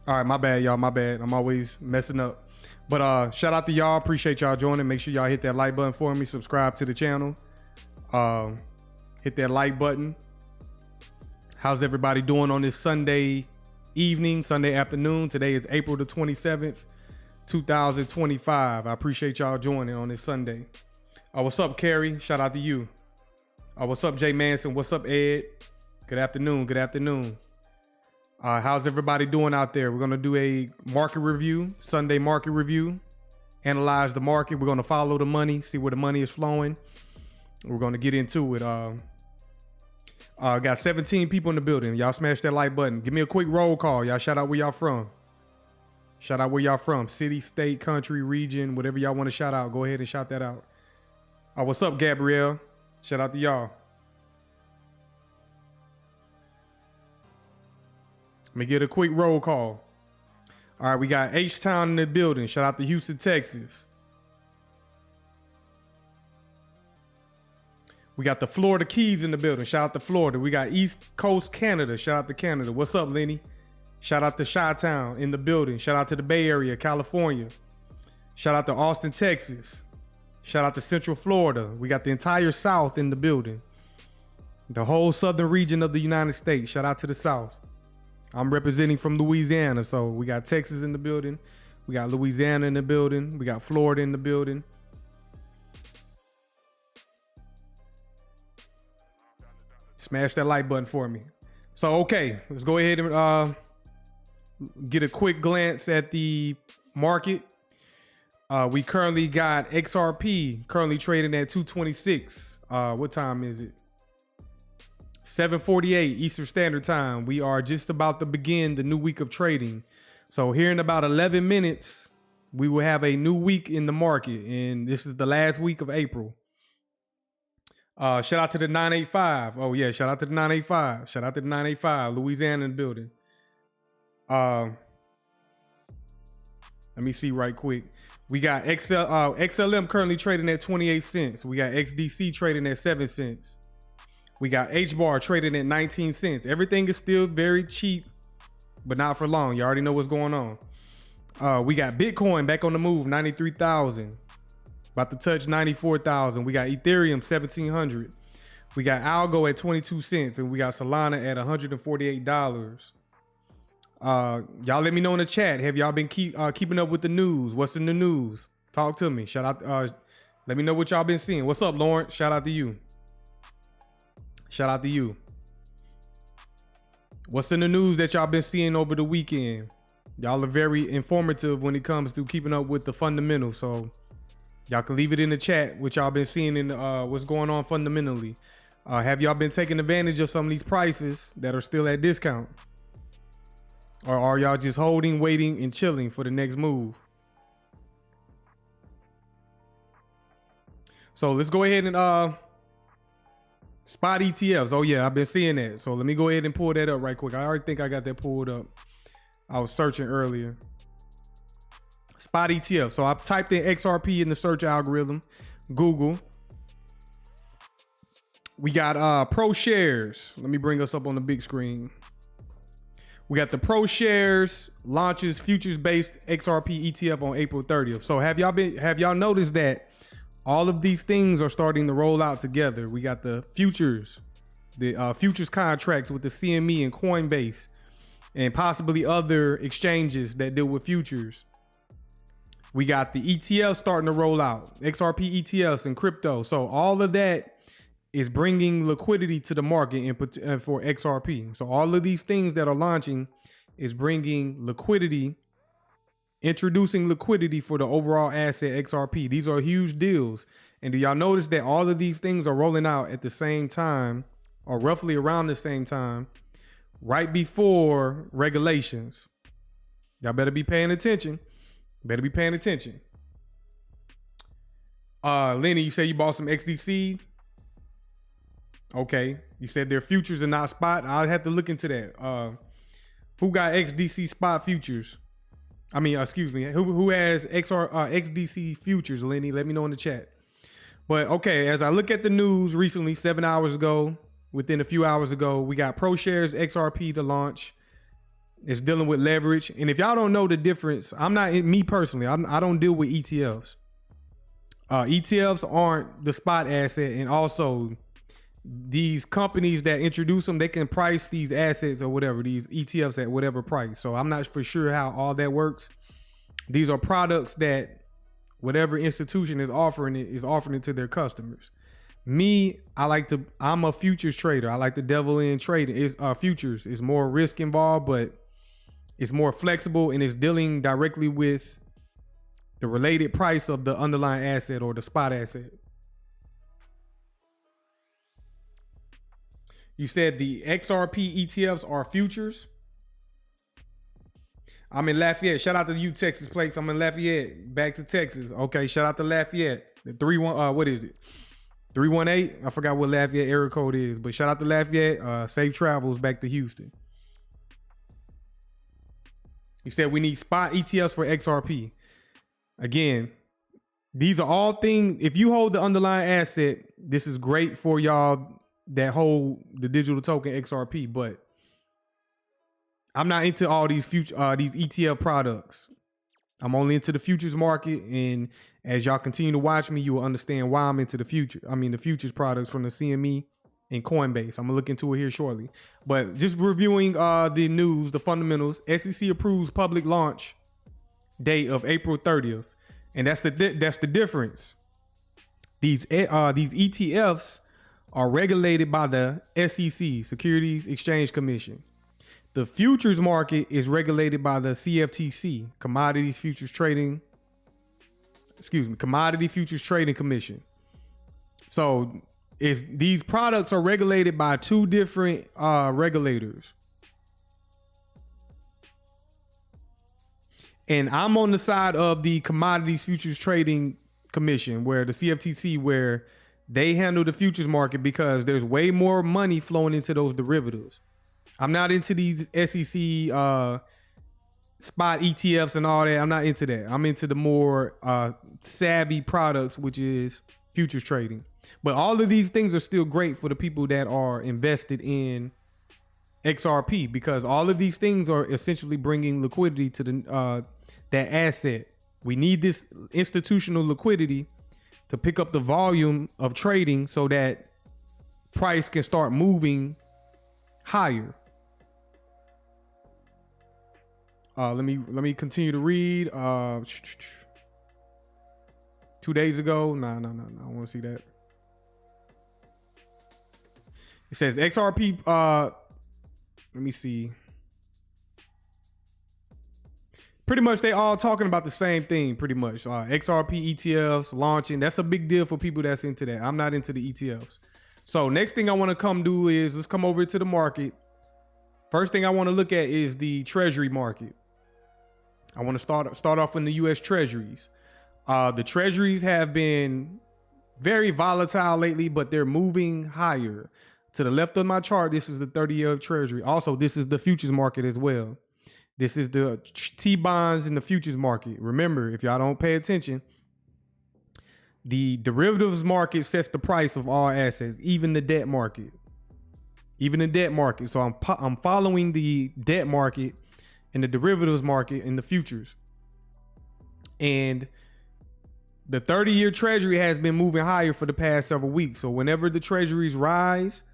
All right, my bad, y'all. My bad. I'm always messing up. But shout out to y'all. Appreciate y'all joining. Make sure y'all hit that like button for me. Subscribe to the channel. Hit that like button. How's everybody doing on this Sunday evening, Sunday afternoon? Today is April the 27th, 2025. I appreciate y'all joining on this Sunday. What's up, Carrie? Shout out to you. What's up, Jay Manson? What's up, Ed? Good afternoon. Good afternoon. How's everybody doing out there? We're going to do a market review, Sunday market review, analyze the market. We're going to follow the money, see where the money is flowing. We're going to get into it. Got 17 people in the building. Y'all smash that like button. Give me a quick roll call. Y'all shout out where y'all from. Shout out where y'all from. City, state, country, region, whatever y'all want to shout out. Go ahead and shout that out. What's up, Gabrielle? Shout out to y'all. Let me get a quick roll call. All right, we got H-Town in the building. Shout out to Houston, Texas. We got the Florida Keys in the building. Shout out to Florida. We got East Coast Canada. Shout out to Canada. What's up, Lenny? Shout out to Chi-Town in the building. Shout out to the Bay Area, California. Shout out to Austin, Texas. Shout out to Central Florida. We got the entire South in the building. The whole southern region of the United States. Shout out to the South. I'm representing from Louisiana, so we got Texas in the building. We got Louisiana in the building. We got Florida in the building. Smash that like button for me. So, okay, let's go ahead and get a quick glance at the market. We currently got XRP currently trading at 226. What time is it? 7:48 Eastern Standard Time. We are just about to begin the new week of trading. So here in about 11 minutes, we will have a new week in the market. And this is the last week of April. Shout out to the 985. Oh yeah, shout out to the 985. Shout out to the 985. Louisiana in the building. Let me see right quick. We got XLM currently trading at 28 cents. We got XDC trading at 7 cents. We got HBAR trading at 19 cents. Everything is still very cheap, but not for long. You already know what's going on. We got Bitcoin back on the move, 93,000. About to touch 94,000. We got Ethereum, 1,700. We got Algo at 22 cents. And we got Solana at $148. Y'all let me know in the chat. Have y'all been keeping up with the news? What's in the news? Talk to me. Shout out. Let me know what y'all been seeing. What's up, Lawrence? Shout out to you. Shout out to you. What's in the news that y'all been seeing over the weekend? Y'all are very informative when it comes to keeping up with the fundamentals. So y'all can leave it in the chat what y'all been seeing in what's going on fundamentally. Have y'all been taking advantage of some of these prices that are still at discount? Or are y'all just holding, waiting, and chilling for the next move? So let's go ahead and spot ETFs. Oh yeah, I've been seeing that. So let me go ahead and pull that up right quick. I already think I got that pulled up. I was searching earlier. Spot ETF. So I typed in XRP in the search algorithm, Google. We got Pro Shares. Let me bring us up on the big screen. We got the Pro Shares launches futures-based XRP ETF on April 30th. So have y'all noticed that all of these things are starting to roll out together? We got the futures the futures contracts with the CME and Coinbase, and possibly other exchanges that deal with futures. We got the ETFs starting to roll out, XRP ETFs and crypto. So all of that is bringing liquidity to the market and for XRP. So all of these things that are launching is bringing liquidity, introducing liquidity for the overall asset XRP. These are huge deals. And do y'all notice that all of these things are rolling out at the same time, or roughly around the same time, right before regulations? Y'all better be paying attention. Better be paying attention. Lenny, you say you bought some XDC. Okay. You said they're futures and not spot. I'll have to look into that. Who got XDC spot futures? I mean, excuse me. Who has XDC futures, Lenny? Let me know in the chat. But okay, as I look at the news recently, 7 hours ago, within a few hours ago, we got ProShares XRP to launch. It's dealing with leverage. And if y'all don't know the difference, me personally, I don't deal with ETFs. ETFs aren't the spot asset. And also these companies that introduce them, they can price these assets or whatever, these ETFs at whatever price. So I'm not for sure how all that works. These are products that whatever institution is offering it to their customers. Me, I'm a futures trader. I like the devil in trading. Futures is more risk involved, but it's more flexible and it's dealing directly with the related price of the underlying asset or the spot asset. You said the XRP ETFs are futures. I'm in Lafayette. Shout out to you, Texas Plates. I'm in Lafayette. Back to Texas. Okay, shout out to Lafayette. The 31. What is it? 318. I forgot what Lafayette area code is, but shout out to Lafayette. Safe travels back to Houston. You said we need spot ETFs for XRP. Again, these are all things. If you hold the underlying asset, this is great for y'all that hold the digital token XRP. But I'm not into all these these ETF products. I'm only into the futures market, and as y'all continue to watch me, you will understand why I'm into the futures products from the CME and Coinbase. I'm gonna look into it here shortly. But just reviewing the news, the fundamentals. SEC approves public launch date of April 30th, and that's the difference. These ETFs are regulated by the SEC, Securities Exchange Commission. The futures market is regulated by the CFTC, Commodity Futures Trading Commission. So these products are regulated by two different regulators. And I'm on the side of the Commodities Futures Trading Commission, where the CFTC, where they handle the futures market because there's way more money flowing into those derivatives. I'm not into these SEC spot ETFs and all that. I'm not into that. I'm into the more savvy products, which is futures trading. But all of these things are still great for the people that are invested in XRP, because all of these things are essentially bringing liquidity to that asset. We need this institutional liquidity to pick up the volume of trading so that price can start moving higher. Let me continue to read. 2 days ago. No. I don't want to see that. It says XRP. Let me see. Pretty much they all talking about the same thing, pretty much. XRP ETFs launching. That's a big deal for people that's into that. I'm not into the ETFs. So next thing I want to come do is let's come over to the market. First thing I want to look at is the treasury market. I want to start off in the U.S. Treasuries. The Treasuries have been very volatile lately, but they're moving higher. To the left of my chart, this is the 30-year Treasury. Also, this is the futures market as well. This is the T-bonds in the futures market. Remember, if y'all don't pay attention, the derivatives market sets the price of all assets, even the debt market. So I'm following the debt market and the derivatives market in the futures. And the 30-year Treasury has been moving higher for the past several weeks. So whenever the Treasuries rise,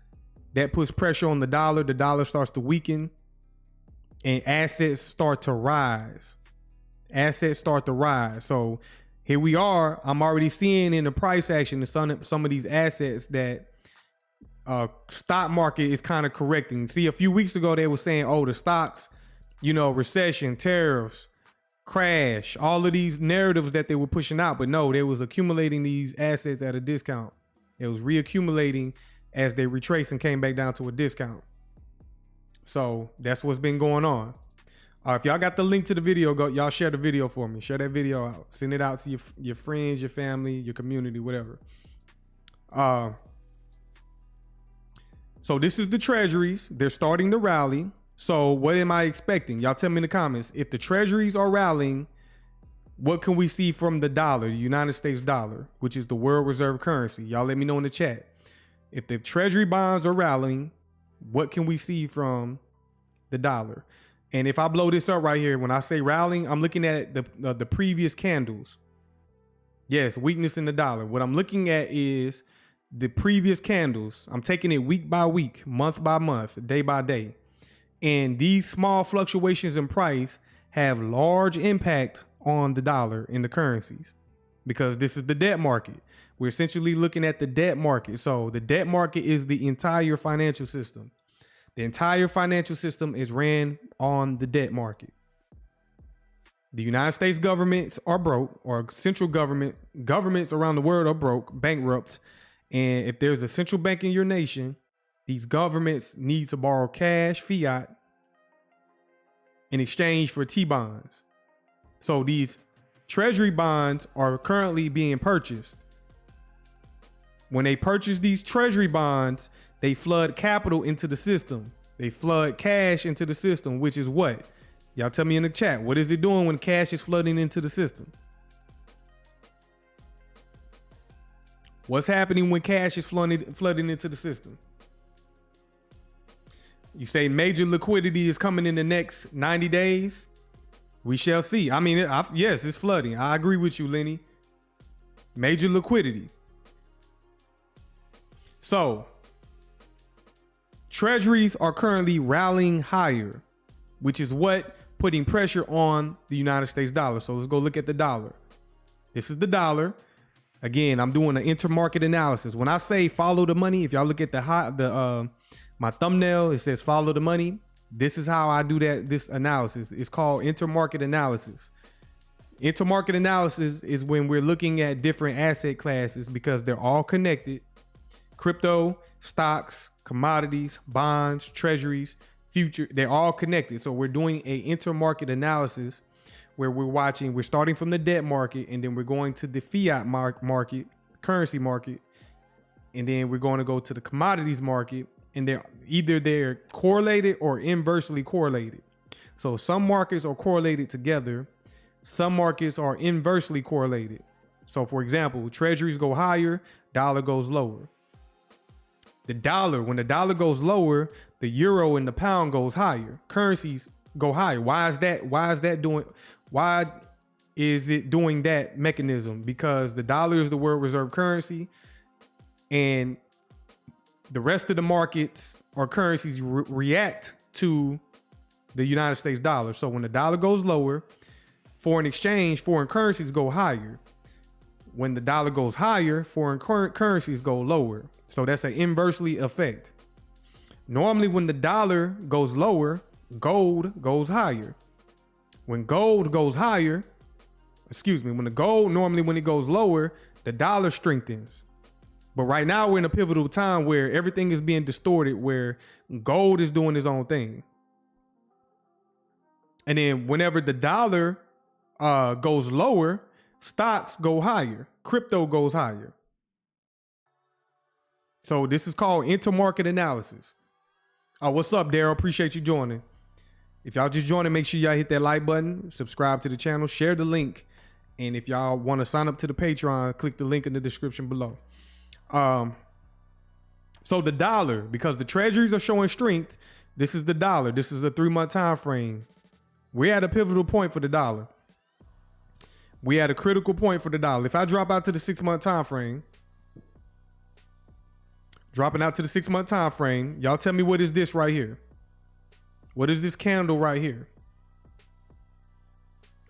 That puts pressure on the dollar. The dollar starts to weaken and assets start to rise. Assets start to rise. So here we are. I'm already seeing in the price action in some of these assets that stock market is kind of correcting. See, a few weeks ago, they were saying, oh, the stocks, recession, tariffs, crash, all of these narratives that they were pushing out. But no, they was accumulating these assets at a discount. It was reaccumulating as they retraced and came back down to a discount. So that's what's been going on. If y'all got the link to the video, y'all share the video for me. Share that video out. Send it out to your friends, your family, your community, whatever. So this is the treasuries. They're starting to rally. So what am I expecting? Y'all tell me in the comments. If the treasuries are rallying, what can we see from the dollar, the United States dollar, which is the world reserve currency? Y'all let me know in the chat. If the treasury bonds are rallying, what can we see from the dollar? And if I blow this up right here, when I say rallying, I'm looking at the previous candles. Yes, weakness in the dollar. What I'm looking at is the previous candles. I'm taking it week by week, month by month, day by day. And these small fluctuations in price have large impact on the dollar and the currencies, because this is the debt market. We're essentially looking at the debt market. So the debt market is the entire financial system. The entire financial system is ran on the debt market. The United States governments are broke, or central governments around the world are broke, bankrupt. And if there's a central bank in your nation, these governments need to borrow cash, fiat, in exchange for T-bonds. So these treasury bonds are currently being purchased. When they purchase these treasury bonds, they flood capital into the system. They flood cash into the system, which is what? Y'all tell me in the chat. What is it doing when cash is flooding into the system? What's happening when cash is flooding into the system? You say major liquidity is coming in the next 90 days? We shall see. I mean, yes, it's flooding. I agree with you, Lenny. Major liquidity. So, treasuries are currently rallying higher, which is what putting pressure on the United States dollar. So let's go look at the dollar. This is the dollar. Again, I'm doing an intermarket analysis. When I say follow the money, if y'all look at my thumbnail, it says follow the money. This is how I do this analysis. It's called intermarket analysis. Intermarket analysis is when we're looking at different asset classes because they're all connected. Crypto, stocks, commodities, bonds, treasuries, future, they're all connected. So we're doing a intermarket analysis where we're starting from the debt market, and then we're going to the fiat market, currency market, and then we're going to go to the commodities market, and they're correlated or inversely correlated. So some markets are correlated together, some markets are inversely correlated. So for example, treasuries go higher, dollar goes lower. When the dollar goes lower, the euro and the pound goes higher. Currencies go higher. Why is it doing that mechanism? Because the dollar is the world reserve currency, and the rest of the markets or currencies react to the United States dollar. So when the dollar goes lower, foreign currencies go higher. When the dollar goes higher, foreign currencies go lower. So that's an inversely effect. Normally, when the dollar goes lower, gold goes higher. When it goes lower, the dollar strengthens. But right now we're in a pivotal time where everything is being distorted, where gold is doing its own thing. And then whenever the dollar goes lower, stocks go higher, crypto goes higher. So this is called intermarket analysis. What's up, Daryl? Appreciate you joining. If y'all just joining, make sure y'all hit that like button, subscribe to the channel, share the link. And if y'all want to sign up to the Patreon, click the link in the description below. So the dollar, because the treasuries are showing strength, this is the dollar. This is a 3-month time frame. We're at a pivotal point for the dollar. We at a critical point for the dollar. If I drop out to the 6-month time frame, Dropping out to the 6-month time frame. Y'all tell me, what is this right here? What is this candle right here?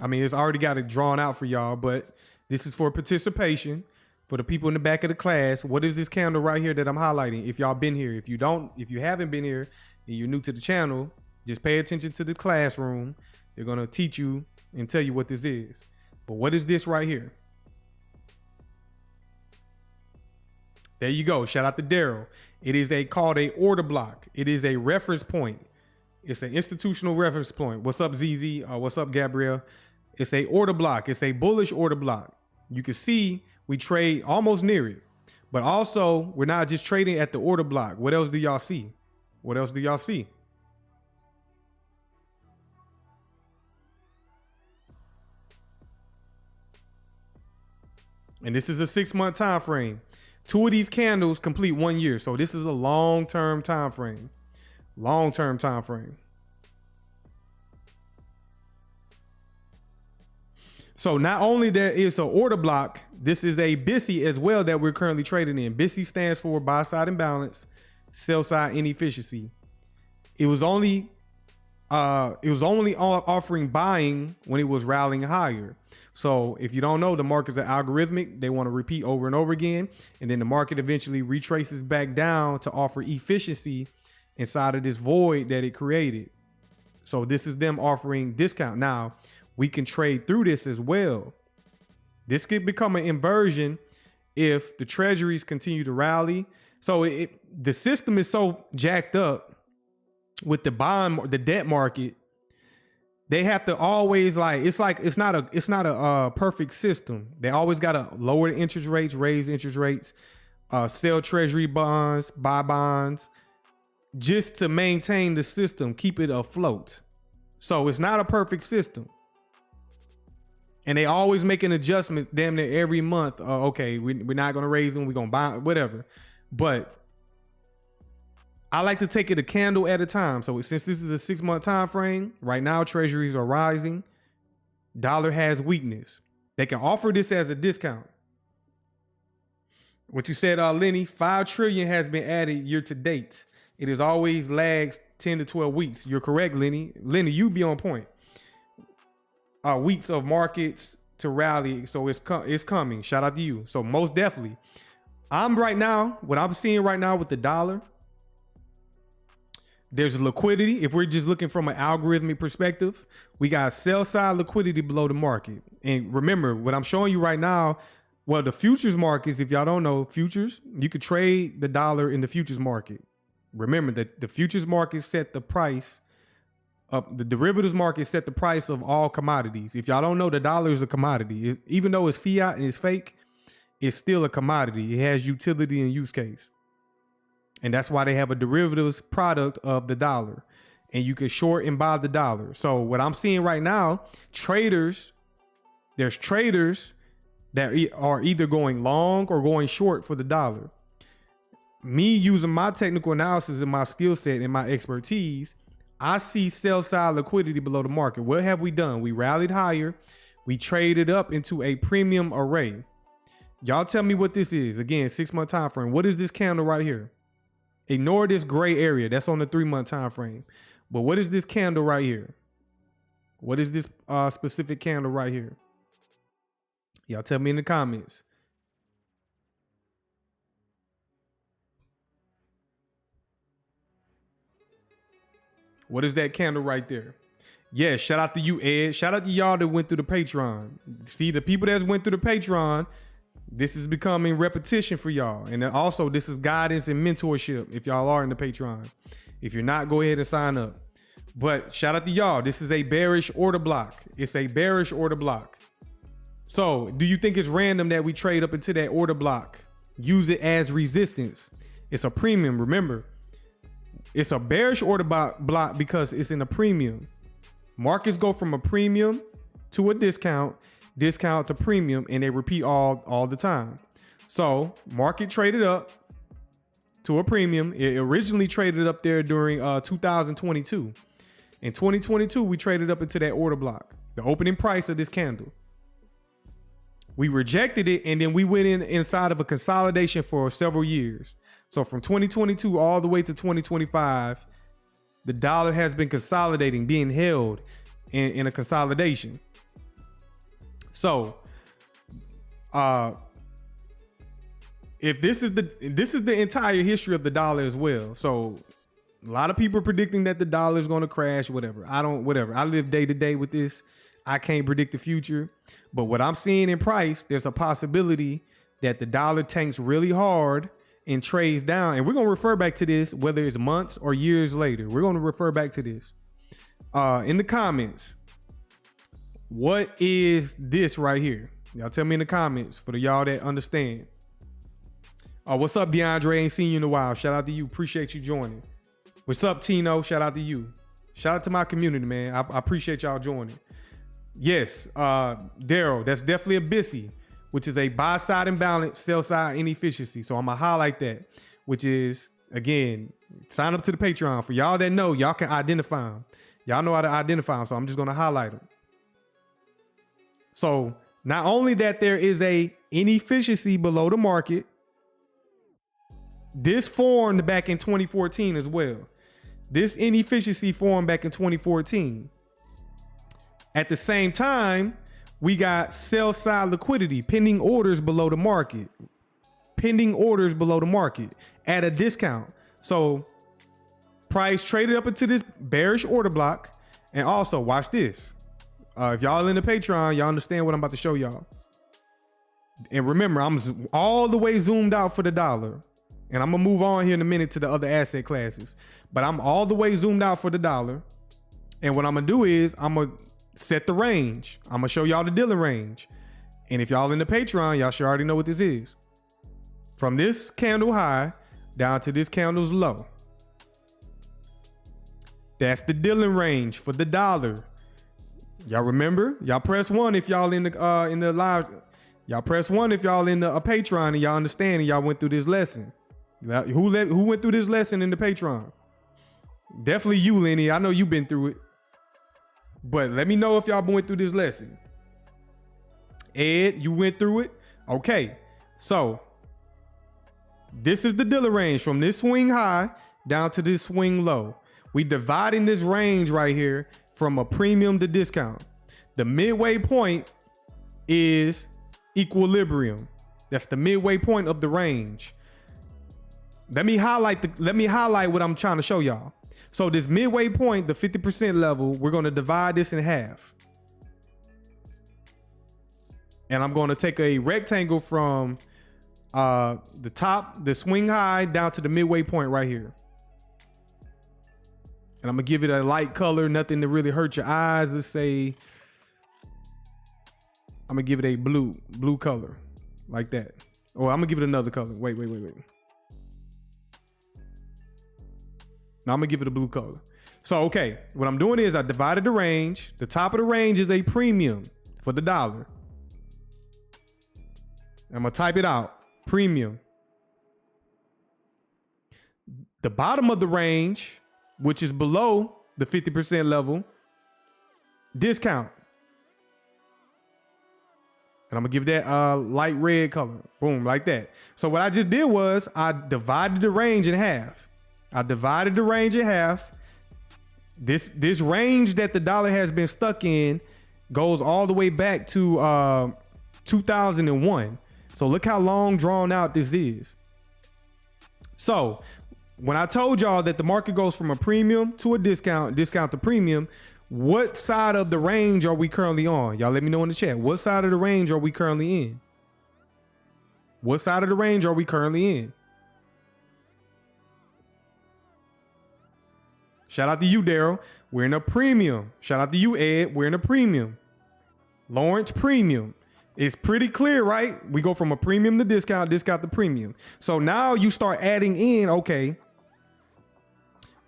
I mean, it's already got it drawn out for y'all, but this is for participation for the people in the back of the class. What is this candle right here that I'm highlighting? If y'all been here, if you haven't been here and you're new to the channel, just pay attention to the classroom. They're going to teach you and tell you what this is. But what is this right here? There you go. Shout out to Daryl. It is called a order block. It is a reference point. It's an institutional reference point. What's up, ZZ? What's up, Gabrielle? It's a order block. It's a bullish order block. You can see we trade almost near it. But also, we're not just trading at the order block. What else do y'all see? What else do y'all see? And this is a 6-month time frame. 2 of these candles complete 1 year. So this is a long-term time frame. Long-term time frame. So not only there is an order block, this is a BOSSI as well that we're currently trading in. BOSSI stands for buy side imbalance, sell side inefficiency. It was only offering buying when it was rallying higher. So if you don't know, the markets are algorithmic. They want to repeat over and over again. And then the market eventually retraces back down to offer efficiency inside of this void that it created. So this is them offering discount. Now, we can trade through this as well. This could become an inversion if the treasuries continue to rally. So the system is so jacked up with the debt market. They have to always it's not a perfect system. They always got to lower the interest rates, raise interest rates, sell treasury bonds, buy bonds, just to maintain the system, keep it afloat. So it's not a perfect system. And they always making adjustments damn near every month. Okay, we're not going to raise them. We're going to buy whatever. But I like to take it a candle at a time. So since this is a 6-month time frame, right now treasuries are rising. Dollar has weakness. They can offer this as a discount. What you said, Lenny, 5 trillion has been added year to date. It is always lags 10 to 12 weeks. You're correct, Lenny. Lenny, you be on point. Weeks of markets to rally. So it's coming. Shout out to you. So most definitely. What I'm seeing right now with the dollar, there's liquidity. If we're just looking from an algorithmic perspective, we got sell side liquidity below the market. And remember, what I'm showing you right now, well, the futures markets, if y'all don't know, futures, you could trade the dollar in the futures market. Remember that the futures market set the price of the derivatives market set the price of all commodities. If y'all don't know, the dollar is a commodity. Even though it's fiat and it's fake, it's still a commodity. It has utility and use case. And that's why they have a derivatives product of the dollar. And you can short and buy the dollar. So what I'm seeing right now, there's traders that are either going long or going short for the dollar. Me using my technical analysis and my skill set and my expertise, I see sell side liquidity below the market. What have we done? We rallied higher. We traded up into a premium array. Y'all tell me what this is. Again, 6-month time frame. What is this candle right here? Ignore this gray area. That's on the 3-month time frame. But what is this candle right here? What is this specific candle right here? Y'all tell me in the comments. What is that candle right there? Yeah, shout out to you, Ed. Shout out to y'all that went through the Patreon. See, the people that went through the Patreon, this is becoming repetition for y'all. And also, this is guidance and mentorship if y'all are in the Patreon. If you're not, go ahead and sign up. But shout out to y'all. This is a bearish order block. It's a bearish order block. So do you think it's random that we trade up into that order block? Use it as resistance. It's a premium, remember. It's a bearish order block because it's in a premium. Markets go from a premium to a discount to premium, and they repeat all the time. So market traded up to a premium. It originally traded up there during 2022. In 2022, we traded up into that order block, the opening price of this candle. We rejected it, and then we went inside of a consolidation for several years. So from 2022 all the way to 2025, the dollar has been consolidating, being held in a consolidation. So if this is the entire history of the dollar as well. So a lot of people are predicting that the dollar is going to crash, whatever. I live day to day with this. I can't predict the future. But what I'm seeing in price, there's a possibility that the dollar tanks really hard and trades down. And we're going to refer back to this, whether it's months or years later. We're going to refer back to this. In the comments, what is this right here? Y'all tell me in the comments for the y'all that understand. What's up, DeAndre? Ain't seen you in a while. Shout out to you. Appreciate you joining. What's up, Tino? Shout out to you. Shout out to my community, man. I appreciate y'all joining. Yes, Daryl, that's definitely a BISI, which is a buy side imbalance, sell side inefficiency. So I'm gonna highlight that, which is, again, sign up to the Patreon. For y'all that know, y'all can identify them. Y'all know how to identify them, so I'm just gonna highlight them. So not only that there is a inefficiency below the market, this formed back in 2014 as well. This inefficiency formed back in 2014. At the same time, we got sell side liquidity, pending orders below the market. Pending orders below the market at a discount. So price traded up into this bearish order block. And also, watch this. If y'all in the Patreon, y'all understand what I'm about to show y'all. And remember, I'm all the way zoomed out for the dollar. And I'm gonna move on here in a minute to the other asset classes. But I'm all the way zoomed out for the dollar. And what I'm gonna do is I'm gonna set the range. I'm gonna show y'all the dealing range. And if y'all in the Patreon, y'all should already know what this is. From this candle high down to this candle's low. That's the dealing range for the dollar. Y'all remember? Y'all press 1 if y'all in the live. Y'all press 1 if y'all in the Patreon and y'all understand and y'all went through this lesson. Who went through this lesson in the Patreon? Definitely you, Lenny. I know you've been through it. But let me know if y'all went through this lesson. Ed, you went through it? Okay. So this is the dealer range from this swing high down to this swing low. We dividing this range right here from a premium to discount. The midway point is equilibrium. That's the midway point of the range. Let me highlight what I'm trying to show y'all. So this midway point, the 50% level, we're going to divide this in half. And I'm going to take a rectangle from the top, the swing high, down to the midway point right here. And I'm going to give it a light color, nothing to really hurt your eyes. Let's say, I'm going to give it a blue color, like that. Or I'm going to give it another color. Wait. Now I'm gonna give it a blue color. So, okay, what I'm doing is I divided the range. The top of the range is a premium for the dollar. I'm gonna type it out, premium. The bottom of the range, which is below the 50% level, discount. And I'm gonna give that light red color, boom, like that. So what I just did was I divided the range in half. This range that the dollar has been stuck in goes all the way back to 2001. So look how long drawn out this is. So when I told y'all that the market goes from a premium to a discount to premium, what side of the range are we currently on? Y'all let me know in the chat. What side of the range are we currently in? What side of the range are we currently in? Shout out to you, Daryl. We're in a premium. Shout out to you, Ed. We're in a premium. Lawrence, premium. It's pretty clear, right? We go from a premium to discount to premium. So now you start adding in, okay.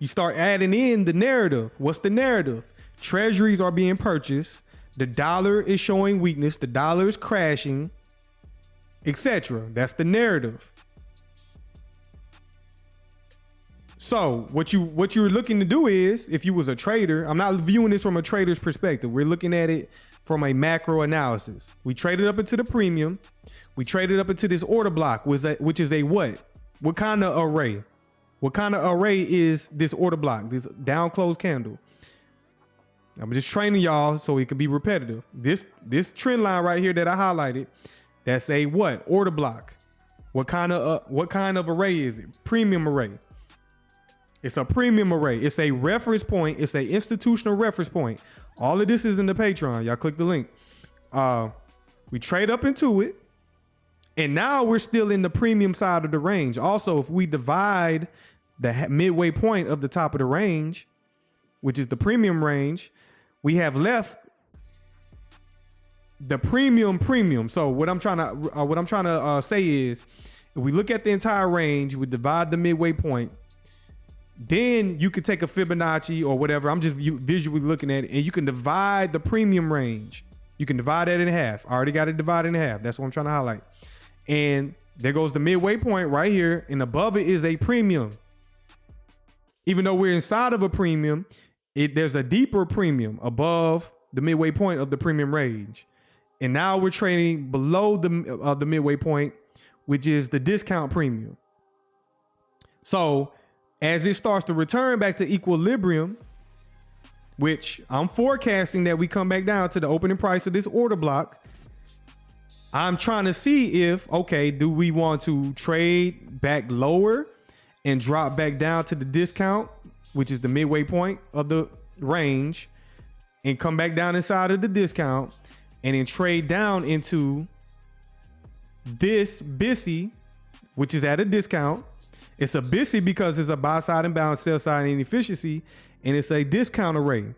You start adding in the narrative. What's the narrative? Treasuries are being purchased. The dollar is showing weakness. The dollar is crashing, etc. That's the narrative. So what you're looking to do is, if you was a trader, I'm not viewing this from a trader's perspective. We're looking at it from a macro analysis. We traded up into the premium. We traded up into this order block, which is a what? What kind of array? What kind of array is this order block, this down close candle? I'm just training y'all so it can be repetitive. This trend line right here that I highlighted, that's a what? Order block. What kind of array is it? Premium array. It's a premium array. It's a reference point. It's a institutional reference point. All of this is in the Patreon. Y'all click the link. We trade up into it. And now we're still in the premium side of the range. Also, if we divide the midway point of the top of the range, which is the premium range, we have left the premium. So what I'm trying to say is, if we look at the entire range, we divide the midway point, then you could take a Fibonacci or whatever. I'm just visually looking at it, and you can divide the premium range. You can divide that in half. I already got it divided in half. That's what I'm trying to highlight. And there goes the midway point right here, and above it is a premium. Even though we're inside of a premium, there's a deeper premium above the midway point of the premium range. And now we're trading below the midway point, which is the discount premium. So as it starts to return back to equilibrium, which I'm forecasting that we come back down to the opening price of this order block, I'm trying to see if, okay, do we want to trade back lower and drop back down to the discount, which is the midway point of the range, and come back down inside of the discount and then trade down into this BOSSI, which is at a discount. It's a BOSSI because it's a buy side imbalance, sell side inefficiency, and it's a discount array.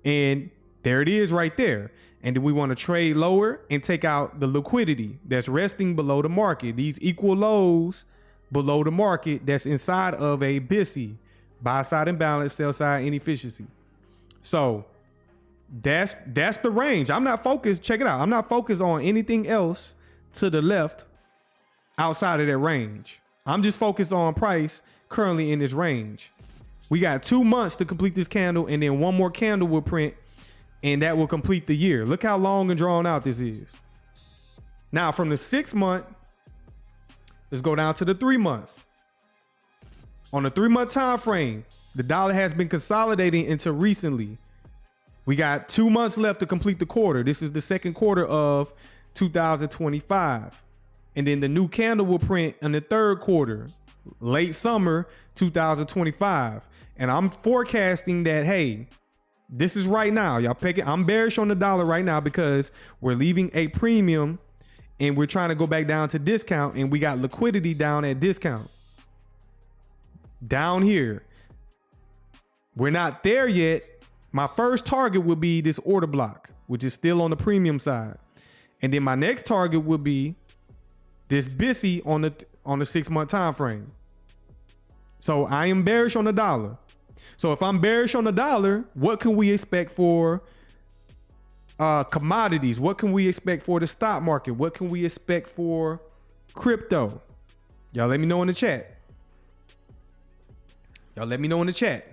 And there it is right there. And then we want to trade lower and take out the liquidity that's resting below the market. These equal lows below the market that's inside of a BOSSI, buy side imbalance, sell side inefficiency. So that's the range. I'm not focused. Check it out. I'm not focused on anything else to the left outside of that range. I'm just focused on price currently in this range. We got 2 months to complete this candle, and then one more candle will print, and that will complete the year. Look how long and drawn out this is. Now from the 6 month, let's go down to the 3 month. On the 3 month time frame, the dollar has been consolidating into recently. We got 2 months left to complete the quarter. This is the second quarter of 2025. And then the new candle will print in the third quarter, late summer 2025. And I'm forecasting that, hey, this is right now. Y'all pick it. I'm bearish on the dollar right now because we're leaving a premium and we're trying to go back down to discount, and we got liquidity down at discount. Down here. We're not there yet. My first target would be this order block, which is still on the premium side. And then my next target would be this BOSSI on the 6 month time frame. So I am bearish on the dollar. So if I'm bearish on the dollar, what can we expect for commodities? What can we expect for the stock market? What can we expect for crypto? Y'all let me know in the chat. Y'all let me know in the chat.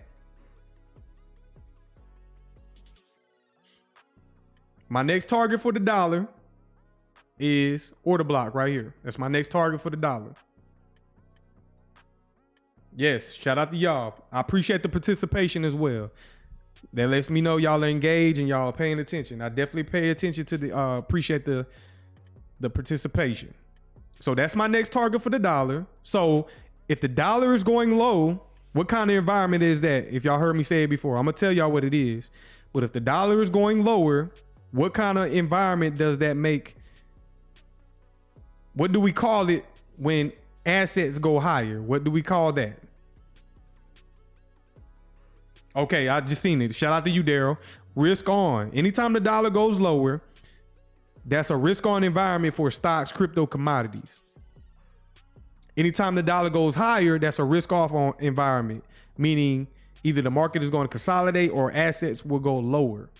My next target for the dollar is order block right here. That's my next target for the dollar. Yes, shout out to y'all. I appreciate the participation as well. That lets me know y'all are engaged and y'all are paying attention. I definitely pay attention to the appreciate the participation. So that's my next target for the dollar. So if the dollar is going low, what kind of environment is that? If y'all heard me say it before, I'm gonna tell y'all what it is. But if the dollar is going lower, what kind of environment does that make? What do we call it when assets go higher? What do we call that? Okay, I just seen it. Shout out to you, Daryl. Risk on. Anytime the dollar goes lower, that's a risk on environment for stocks, crypto, commodities. Anytime the dollar goes higher, that's a risk off on environment, meaning either the market is going to consolidate or assets will go lower.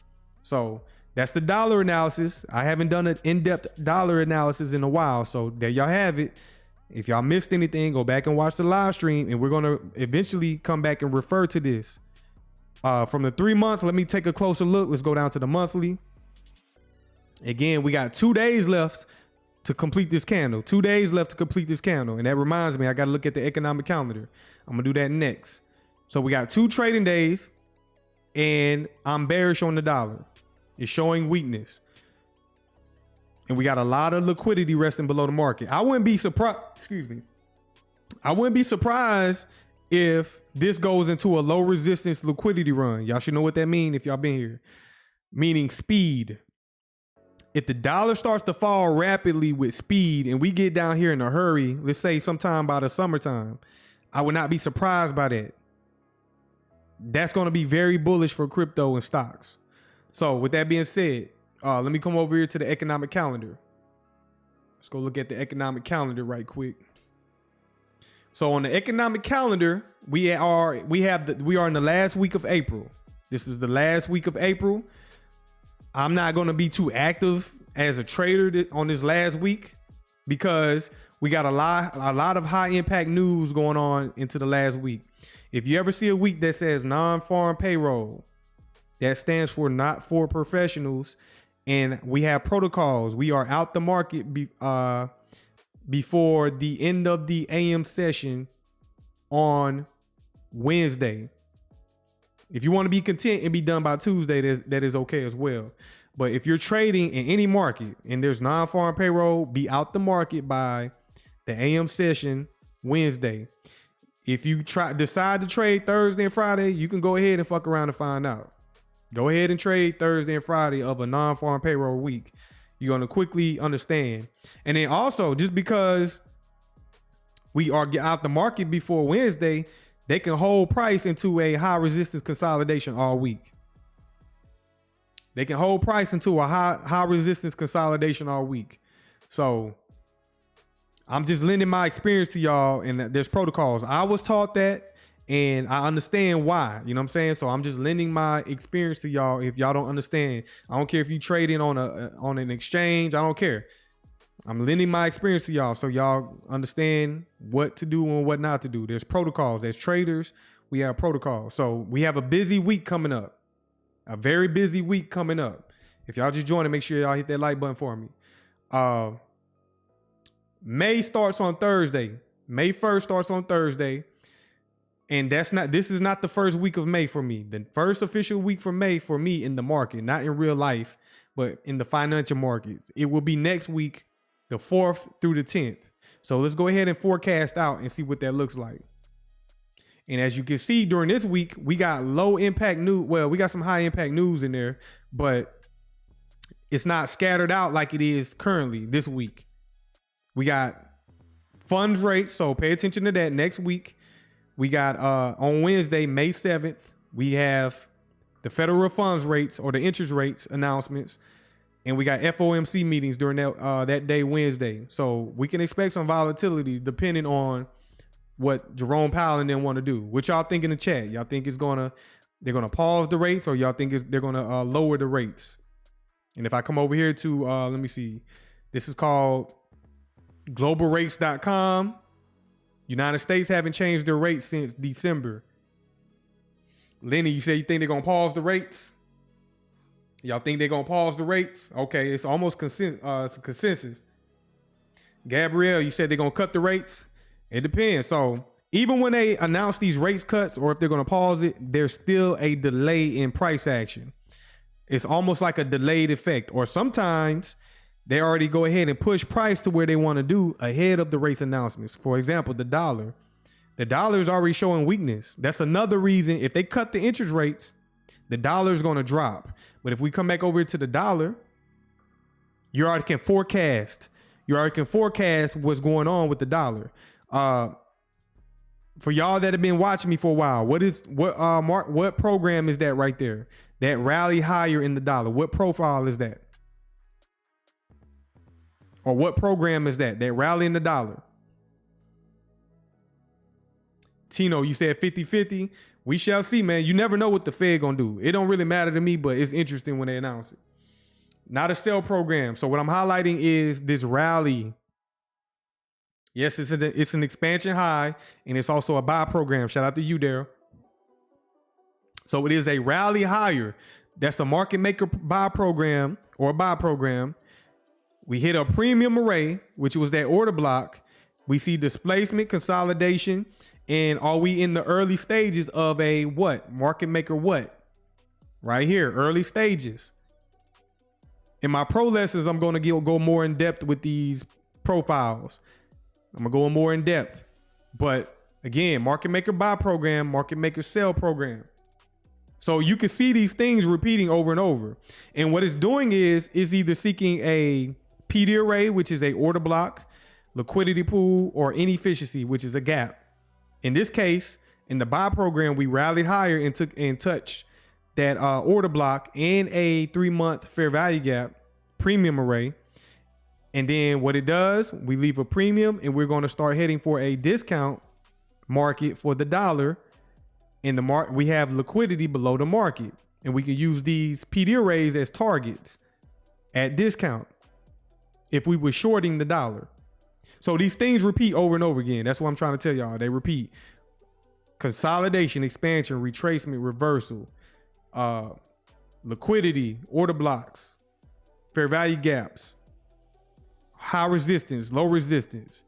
So that's the dollar analysis. I haven't done an in-depth dollar analysis in a while. So there y'all have it. If y'all missed anything, go back and watch the live stream, and we're going to eventually come back and refer to this. From the 3 months, let me take a closer look. Let's go down to the monthly. Again, we got 2 days left to complete this candle. 2 days left to complete this candle. And that reminds me, I got to look at the economic calendar. I'm going to do that next. So we got 2 trading days and I'm bearish on the dollar. It's showing weakness. And we got a lot of liquidity resting below the market. I wouldn't be surprised, I wouldn't be surprised if this goes into a low resistance liquidity run. Y'all should know what that means if y'all been here. Meaning speed. If the dollar starts to fall rapidly with speed and we get down here in a hurry, let's say sometime by the summertime, I would not be surprised by that. That's going to be very bullish for crypto and stocks. So with that being said, let me come over here to the economic calendar. Let's go look at the economic calendar right quick. So on the economic calendar, we are in the last week of April. This is the last week of April. I'm not going to be too active as a trader on this last week because we got a lot of high impact news going on into the last week. If you ever see a week that says non-farm payroll, that stands for not for professionals, and we have protocols. We are out the market before the end of the AM session on Wednesday. If you want to be content and be done by Tuesday, that is okay as well. But if you're trading in any market and there's non-farm payroll, be out the market by the AM session Wednesday. If you decide to trade Thursday and Friday, you can go ahead and fuck around and find out. Go ahead and trade Thursday and Friday of a non-farm payroll week. You're going to quickly understand. And then also, just because we are out the market before Wednesday, they can hold price into a high resistance consolidation all week. They can hold price into a high resistance consolidation all week. So I'm just lending my experience to y'all, and there's protocols. I was taught that, and I understand why. You know what I'm saying? So I'm just lending my experience to y'all. If y'all don't understand, I don't care if you trading on an exchange. I don't care. I'm lending my experience to y'all so y'all understand what to do and what not to do. There's protocols. As traders, we have protocols. So we have a busy week coming up. A very busy week coming up. If y'all just joined, make sure y'all hit that like button for me. May starts on Thursday. May 1st starts on Thursday. And this is not the first week of May for me. The first official week for May for me in the market, not in real life, but in the financial markets. It will be next week, the 4th through the 10th. So let's go ahead and forecast out and see what that looks like. And as you can see during this week, we got low impact news. Well, we got some high impact news in there, but it's not scattered out like it is currently this week. We got funds rates. So pay attention to that next week. We got on Wednesday, May 7th, we have the federal funds rates or the interest rates announcements. And we got FOMC meetings during that day, Wednesday. So we can expect some volatility depending on what Jerome Powell and them want to do. What y'all think in the chat? Y'all think they're gonna pause the rates, or y'all think they're gonna lower the rates? And if I come over here to let me see, this is called globalrates.com. United States haven't changed their rates since December. Lenny, you say you think they're gonna pause the rates? Y'all think they're gonna pause the rates? Okay, it's almost consensus. Gabrielle, you said they're gonna cut the rates. It depends. So even when they announce these rates cuts, or if they're gonna pause it, there's still a delay in price action. It's almost like a delayed effect. Or sometimes they already go ahead and push price to where they want to do ahead of the rates announcements. For example, the dollar. The dollar is already showing weakness. That's another reason. If they cut the interest rates, the dollar is going to drop. But if we come back over to the dollar, you already can forecast. You already can forecast what's going on with the dollar. For y'all that have been watching me for a while, what program is that right there? That rally higher in the dollar. What profile is that? Or what program is that? That rally in the dollar. Tino, you said 50-50. We shall see, man. You never know what the Fed gonna do. It don't really matter to me, but it's interesting when they announce it. Not a sell program. So what I'm highlighting is this rally. Yes, it's an expansion high, and it's also a buy program. Shout out to you, Daryl. So it is a rally higher. That's a market maker buy program or a buy program We hit a premium array, which was that order block. We see displacement, consolidation, and are we in the early stages of a what? Market maker what? Right here, early stages. In my pro lessons, I'm going to go more in depth with these profiles. I'm going to go more in depth. But again, market maker buy program, market maker sell program. So you can see these things repeating over and over. And what it's doing is either seeking a PD array, which is a order block, liquidity pool, or inefficiency, which is a gap. In this case, in the buy program, we rallied higher and took and touched that order block and a 3-month fair value gap premium array. And then what it does, we leave a premium and we're going to start heading for a discount market for the dollar. In the market, we have liquidity below the market, and we can use these PD arrays as targets at discount if we were shorting the dollar. So these things repeat over and over again. That's what I'm trying to tell y'all. They repeat. Consolidation, expansion, retracement, reversal, liquidity, order blocks, fair value gaps, high resistance, low resistance.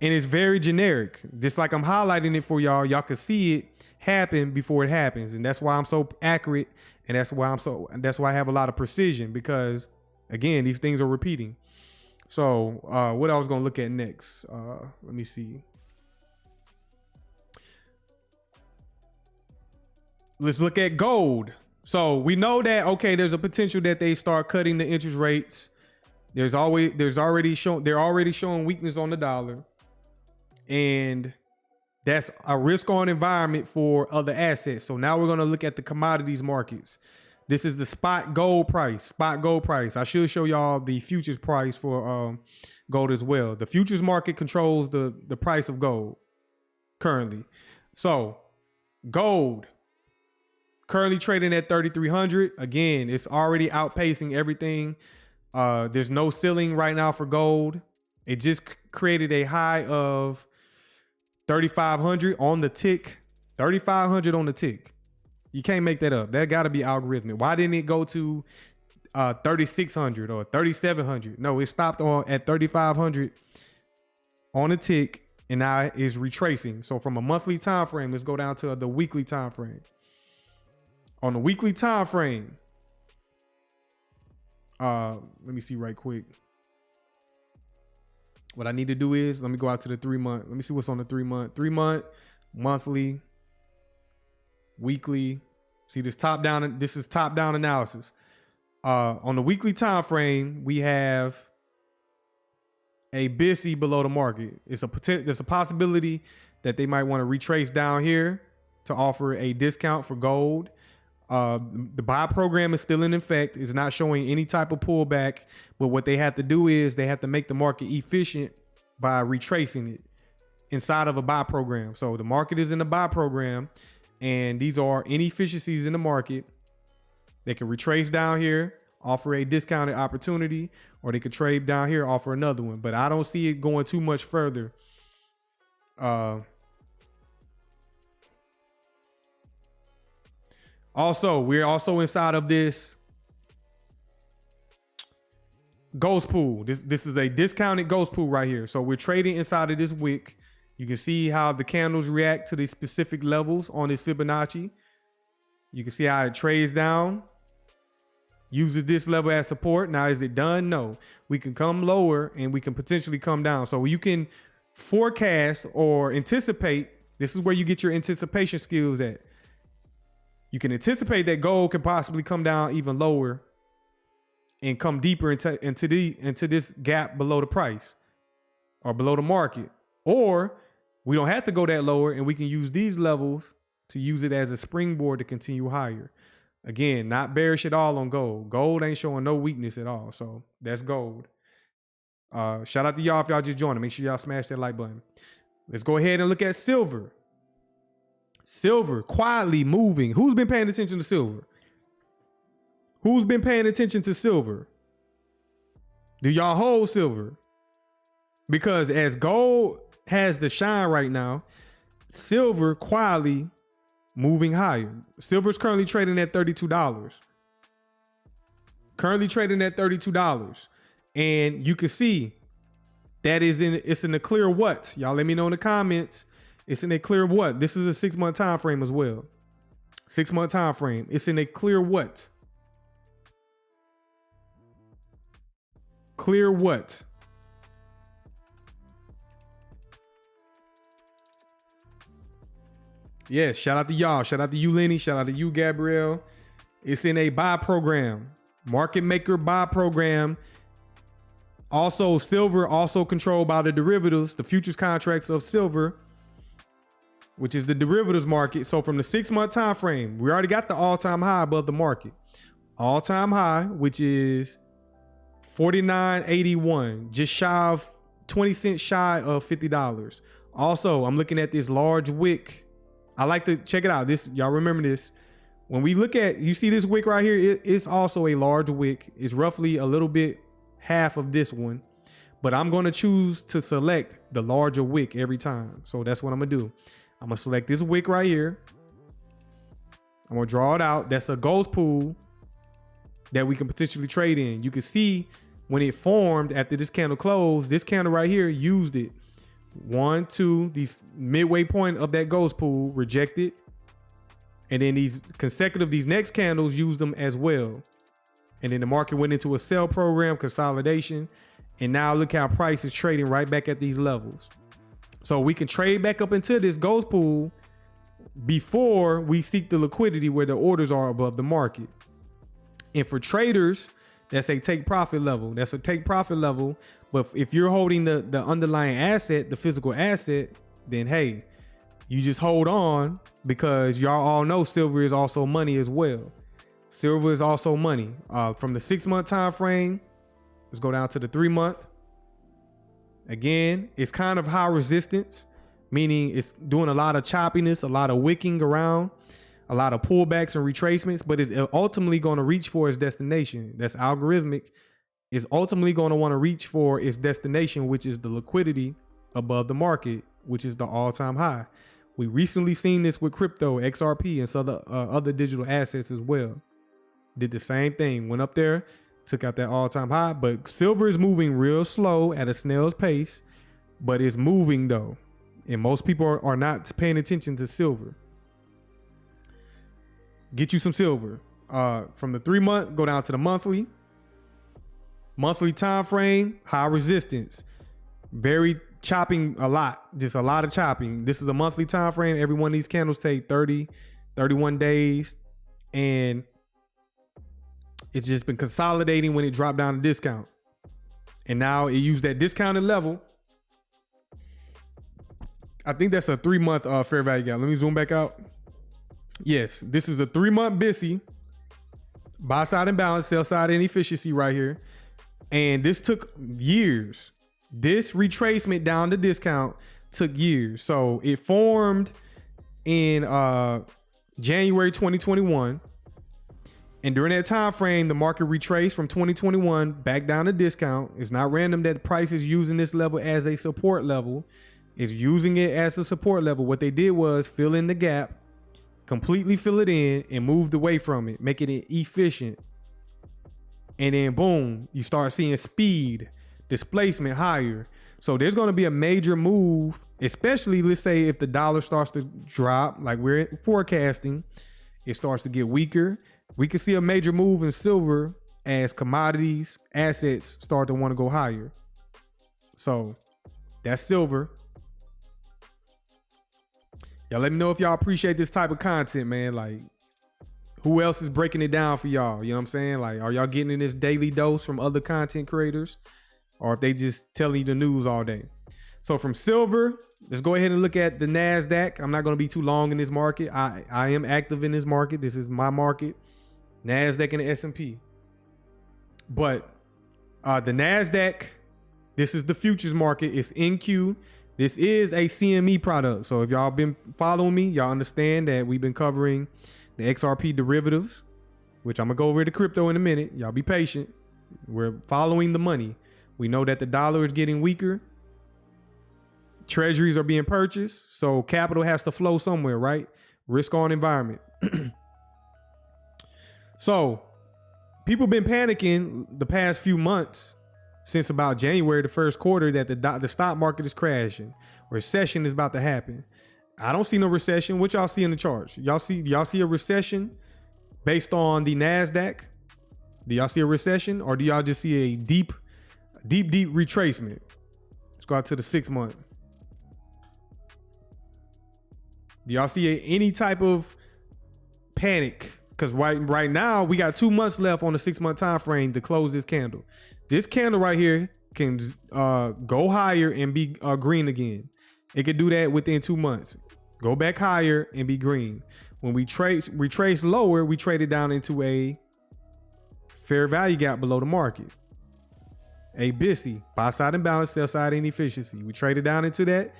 And it's very generic. Just like I'm highlighting it for y'all. Y'all can see it happen before it happens. And that's why I'm so accurate. And that's why I have a lot of precision, because again, these things are repeating. So what I was going to look at next, let me see. Let's look at gold. So we know that, okay, there's a potential that they start cutting the interest rates. They're already showing weakness on the dollar. And that's a risk on environment for other assets. So now we're going to look at the commodities markets. This is the spot gold price. I should show y'all the futures price for gold as well. The futures market controls the price of gold currently. So gold currently trading at 3,300. Again, it's already outpacing everything. There's no ceiling right now for gold. It just created a high of 3,500 on the tick. 3,500 on the tick. You can't make that up. That got to be algorithmic. Why didn't it go to 3,600 or 3,700? No, it stopped at 3,500 on a tick, and now it is retracing. So from a monthly time frame, let's go down to the weekly time frame. On the weekly time frame, let me see right quick. What I need to do is, let me go out to the 3-month. Let me see what's on the 3-month. 3-month, monthly, weekly. See this top down. This is top down analysis. On the weekly time frame, we have a BOSSVISION below the market. There's a possibility that they might want to retrace down here to offer a discount for gold. The buy program is still in effect. It's not showing any type of pullback, but what they have to do is they have to make the market efficient by retracing it inside of a buy program. So the market is in the buy program, and these are inefficiencies in the market. They can retrace down here, offer a discounted opportunity, or they could trade down here, offer another one. But I don't see it going too much further. Also, we're also inside of this ghost pool. This is a discounted ghost pool right here. So we're trading inside of this wick. You can see how the candles react to the specific levels on this Fibonacci. You can see how it trades down, uses this level as support. Now, is it done? No. We can come lower and we can potentially come down. So you can forecast or anticipate. This is where you get your anticipation skills at. You can anticipate that gold could possibly come down even lower and come deeper into this gap below the price or below the market. Or we don't have to go that lower, and we can use these levels to use it as a springboard to continue higher. Again, not bearish at all on gold. Gold ain't showing no weakness at all. So that's gold. Shout out to y'all if y'all just joined. Make sure y'all smash that like button. Let's go ahead and look at silver. Silver quietly moving. Who's been paying attention to silver? Who's been paying attention to silver? Do y'all hold silver? Because as gold has the shine right now, silver quietly moving higher. Silver is currently trading at $32. Currently trading at $32. And you can see that it's in a clear what? Y'all let me know in the comments. It's in a clear what? This is a 6 month time frame as well. 6 month time frame. It's in a clear what? Clear what? Yes, shout out to y'all. Shout out to you, Lenny. Shout out to you, Gabrielle. It's in a buy program. Market maker buy program. Also, silver also controlled by the derivatives, the futures contracts of silver, which is the derivatives market. So from the 6 month time frame, we already got the all-time high above the market. All-time high, which is 49.81, just shy of 20 cents shy of $50. Also, I'm looking at this large wick. I like to check it out. This, y'all remember this. When we look at, you see this wick right here, it's also a large wick. It's roughly a little bit half of this one, but I'm going to choose to select the larger wick every time. So that's what I'm gonna do. I'm gonna select this wick right here. I'm gonna draw it out. That's a ghost pool that we can potentially trade in. You can see when it formed after this candle closed, this candle right here used it. 1, 2, these midway point of that ghost pool, rejected. And then these next candles used them as well. And then the market went into a sell program, consolidation. And now look how price is trading right back at these levels. So we can trade back up into this ghost pool before we seek the liquidity where the orders are above the market. And for traders, that's a take profit level. That's a take profit level. But if you're holding the underlying asset, the physical asset, then hey, you just hold on, because y'all all know silver is also money as well. Silver is also money. From the 6 month time frame, let's go down to the 3 month. Again, it's kind of high resistance, meaning it's doing a lot of choppiness, a lot of wicking around, a lot of pullbacks and retracements, but it's ultimately going to reach for its destination. That's algorithmic. It's ultimately going to want to reach for its destination, which is the liquidity above the market, which is the all-time high. We recently seen this with crypto, XRP, and some other digital assets as well. Did the same thing, went up there, took out that all-time high, but silver is moving real slow at a snail's pace, but it's moving though. And most people are not paying attention to silver. Get you some silver. From the 3 month, go down to the monthly. Monthly time frame, high resistance. Very chopping a lot, just a lot of chopping. This is a monthly time frame. Every one of these candles take 30, 31 days. And it's just been consolidating when it dropped down to discount. And now it used that discounted level. I think that's a 3 month fair value gap. Let me zoom back out. Yes, this is a 3 month BISI. Buy side imbalance, sell side inefficiency right here. And this took years. This retracement down to discount took years. So it formed in January 2021. And during that time frame, the market retraced from 2021 back down to discount. It's not random that the price is using this level as a support level. It's using it as a support level. What they did was fill in the gap, completely fill it in, and moved away from it, making it efficient. And then boom, you start seeing speed, displacement higher. So there's going to be a major move, especially let's say if the dollar starts to drop, like we're forecasting, it starts to get weaker. We could see a major move in silver as commodities, assets start to want to go higher. So that's silver. Y'all let me know if y'all appreciate this type of content, man. Like, who else is breaking it down for y'all? You know what I'm saying? Like, are y'all getting in this daily dose from other content creators? Or if they just telling you the news all day? So from silver, let's go ahead and look at the NASDAQ. I'm not going to be too long in this market. I am active in this market. This is my market. NASDAQ and the S&P. But the NASDAQ, this is the futures market. It's NQ. This is a CME product. So if y'all been following me, y'all understand that we've been covering the XRP derivatives, which I'm going to go over to crypto in a minute. Y'all be patient. We're following the money. We know that the dollar is getting weaker. Treasuries are being purchased. So capital has to flow somewhere, right? Risk on environment. So people been panicking the past few months since about January, the first quarter, that the stock market is crashing. Recession is about to happen. I don't see no recession. What y'all see in the charts? Y'all see a recession based on the NASDAQ? Do y'all see a recession, or do y'all just see a deep retracement? Let's go out to the 6 month. Do y'all see any type of panic? Because right now we got 2 months left on the 6 month time frame to close this candle. This candle right here can go higher and be green again. It could do that within 2 months. Go back higher and be green. When we trace lower, we trade it down into a fair value gap below the market. A BISI, buy side imbalance, sell side inefficiency. We traded down into that.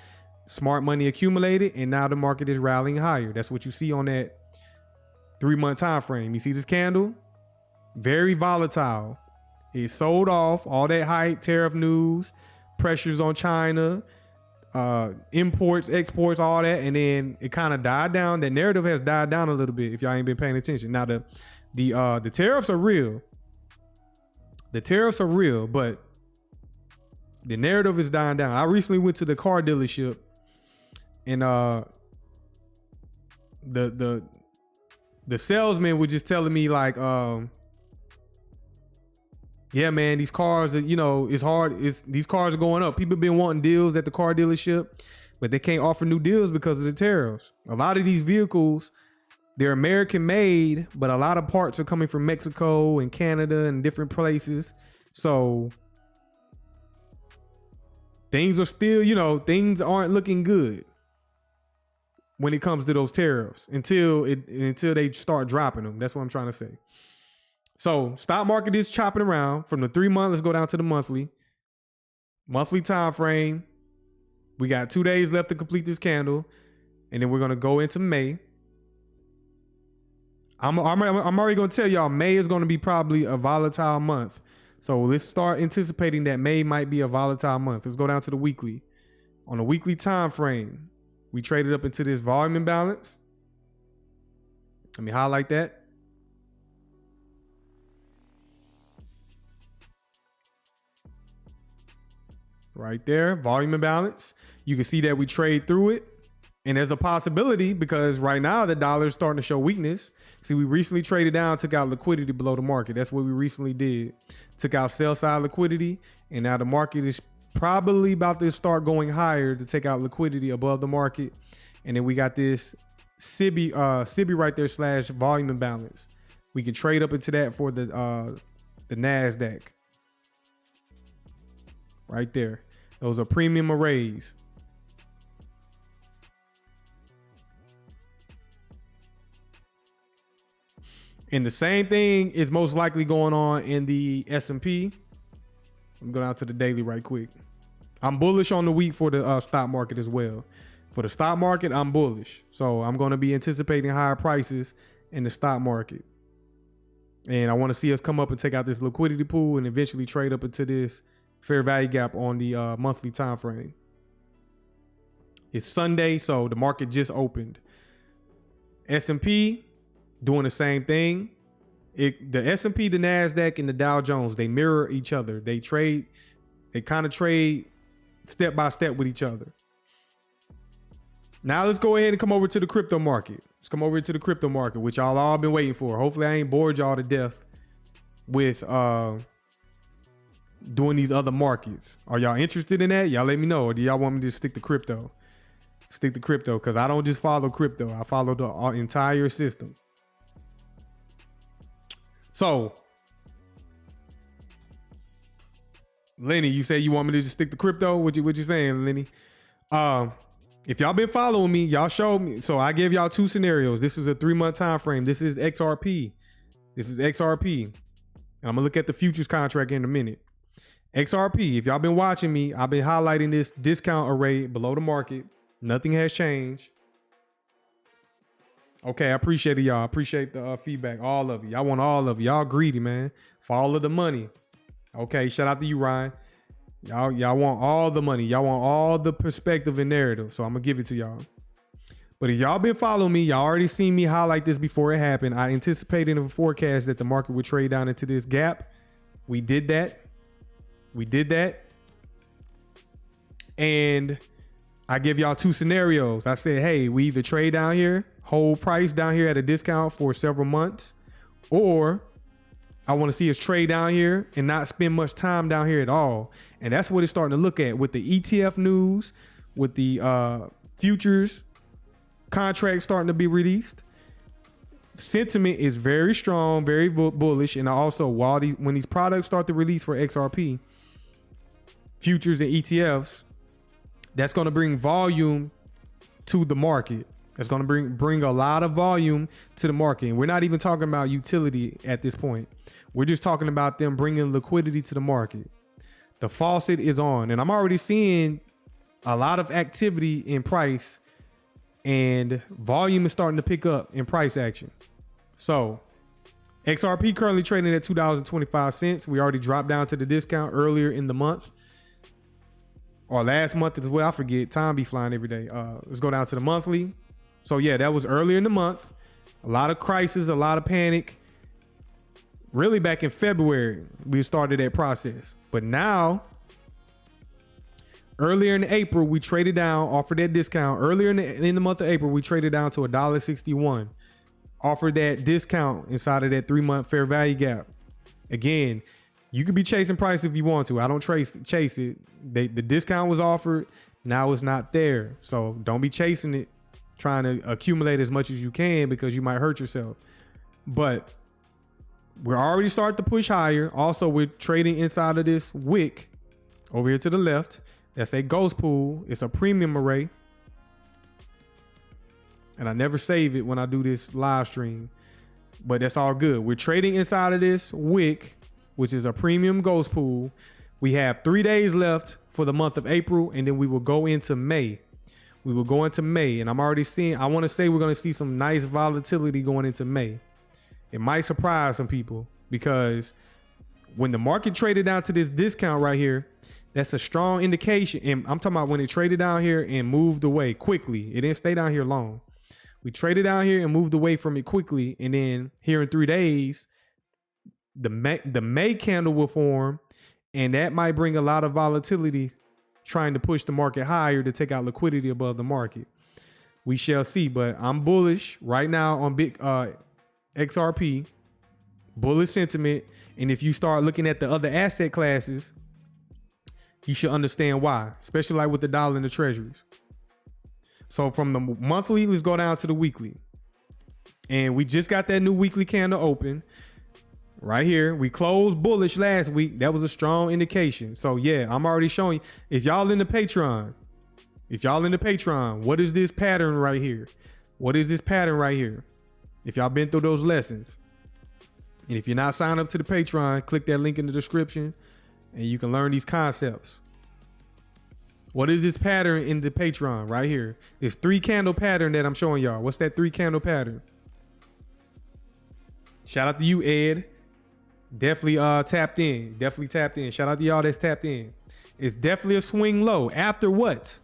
Smart money accumulated, and now the market is rallying higher. That's what you see on that 3 month time frame. You see this candle? Very volatile. It sold off all that hype, tariff news, pressures on China, imports, exports, all that, and then it kind of died down. That narrative has died down a little bit if y'all ain't been paying attention. Now the tariffs are real. The tariffs are real, but the narrative is dying down. I recently went to the car dealership, and the salesman was just telling me like, yeah, man, these cars are, it's hard. These cars are going up. People been wanting deals at the car dealership, but they can't offer new deals because of the tariffs. A lot of these vehicles, they're American made, but a lot of parts are coming from Mexico and Canada and different places. So things are still, things aren't looking good when it comes to those tariffs until they start dropping them. That's what I'm trying to say. So stock market is chopping around from the 3 month. Let's go down to the monthly time frame. We got 2 days left to complete this candle, and then we're gonna go into May. I'm already gonna tell y'all May is gonna be probably a volatile month. So let's start anticipating that May might be a volatile month. Let's go down to the weekly. On the weekly time frame, we traded up into this volume imbalance. Let me highlight that. Right there, volume imbalance. You can see that we trade through it. And there's a possibility because right now the dollar is starting to show weakness. See, we recently traded down, took out liquidity below the market. That's what we recently did. Took out sell side liquidity. And now the market is probably about to start going higher to take out liquidity above the market. And then we got this SIBI right there / volume imbalance. We can trade up into that for the NASDAQ. Right there. Those are premium arrays. And the same thing is most likely going on in the S&P. I'm going out to the daily right quick. I'm bullish on the week for the stock market as well. For the stock market, I'm bullish. So I'm going to be anticipating higher prices in the stock market. And I want to see us come up and take out this liquidity pool and eventually trade up into this fair value gap on the monthly time frame. It's Sunday, so the market just opened. S&P doing the same thing. The S&P, the NASDAQ, and the Dow Jones, they mirror each other. They kind of trade step by step with each other. Now let's go ahead and come over to the crypto market. Let's come over to the crypto market, which y'all all been waiting for. Hopefully I ain't bored y'all to death with doing these other markets. Are y'all interested in that? Y'all let me know. Or do y'all want me to stick to crypto? Stick to crypto, because I don't just follow crypto. I follow the entire system. So, Lenny, you say you want me to just stick to crypto? What you saying, Lenny? If y'all been following me, y'all showed me. So I gave y'all two scenarios. This is a 3 month time frame. This is XRP. And I'm gonna look at the futures contract in a minute. XRP, if y'all been watching me, I've been highlighting this discount array below the market. Nothing has changed. Okay, I appreciate it, y'all. I appreciate the feedback. All of you. Y'all want all of you. Y'all greedy, man. Follow the money. Okay, shout out to you, Ryan. Y'all want all the money. Y'all want all the perspective and narrative. So I'm gonna give it to y'all. But if y'all been following me, y'all already seen me highlight this before it happened. I anticipated in a forecast that the market would trade down into this gap. We did that. We did that. And I give y'all two scenarios. I said, hey, we either trade down here, hold price down here at a discount for several months, or I want to see us trade down here and not spend much time down here at all. And that's what it's starting to look at with the ETF news, with the futures contracts starting to be released. Sentiment is very strong, very bullish. And also, when these products start to release for XRP, futures and ETFs, that's going to bring volume to the market. That's going to bring a lot of volume to the market. And we're not even talking about utility at this point. We're just talking about them bringing liquidity to the market. The faucet is on, and I'm already seeing a lot of activity in price, and volume is starting to pick up in price action. So XRP currently trading at $2.25. We already dropped down to the discount earlier in the month, or last month as well. I forget. Time be flying every day. Let's go down to the monthly. So yeah, that was earlier in the month. A lot of crisis, a lot of panic. Really back in February, we started that process. But now, earlier in April, we traded down, offered that discount. Earlier in the month of April, we traded down to $1.61. Offered that discount inside of that 3-month fair value gap. Again, you could be chasing price if you want to. I don't chase it. The discount was offered. Now it's not there. So don't be chasing it, trying to accumulate as much as you can, because you might hurt yourself. But we're already starting to push higher. Also, we're trading inside of this wick over here to the left. That's a ghost pool. It's a premium array. And I never save it when I do this live stream, but that's all good. We're trading inside of this wick, which is a premium ghost pool. We have 3 days left for the month of April, and then we will go into May. We will go into May, and I'm already seeing, I want to say we're going to see some nice volatility going into May. It might surprise some people, because when the market traded down to this discount right here, that's a strong indication. And I'm talking about when it traded down here and moved away quickly. It didn't stay down here long. We traded down here and moved away from it quickly. And then here in 3 days, the May candle will form, and that might bring a lot of volatility, trying to push the market higher to take out liquidity above the market. We shall see, but I'm bullish right now on big XRP, bullish sentiment. And if you start looking at the other asset classes, you should understand why, especially like with the dollar and the treasuries. So from the monthly, let's go down to the weekly. And we just got that new weekly candle open right here. We closed bullish last week. That was a strong indication. So yeah, I'm already showing you. If y'all in the Patreon, what is this pattern right here? What is this pattern right here? If y'all been through those lessons. And if you're not signed up to the Patreon, click that link in the description and you can learn these concepts. What is this pattern in the Patreon right here? This 3 candle pattern that I'm showing y'all. What's that 3 candle pattern? Shout out to you, Ed. Definitely tapped in. Definitely tapped in. Shout out to y'all that's tapped in. It's definitely a swing low. After what?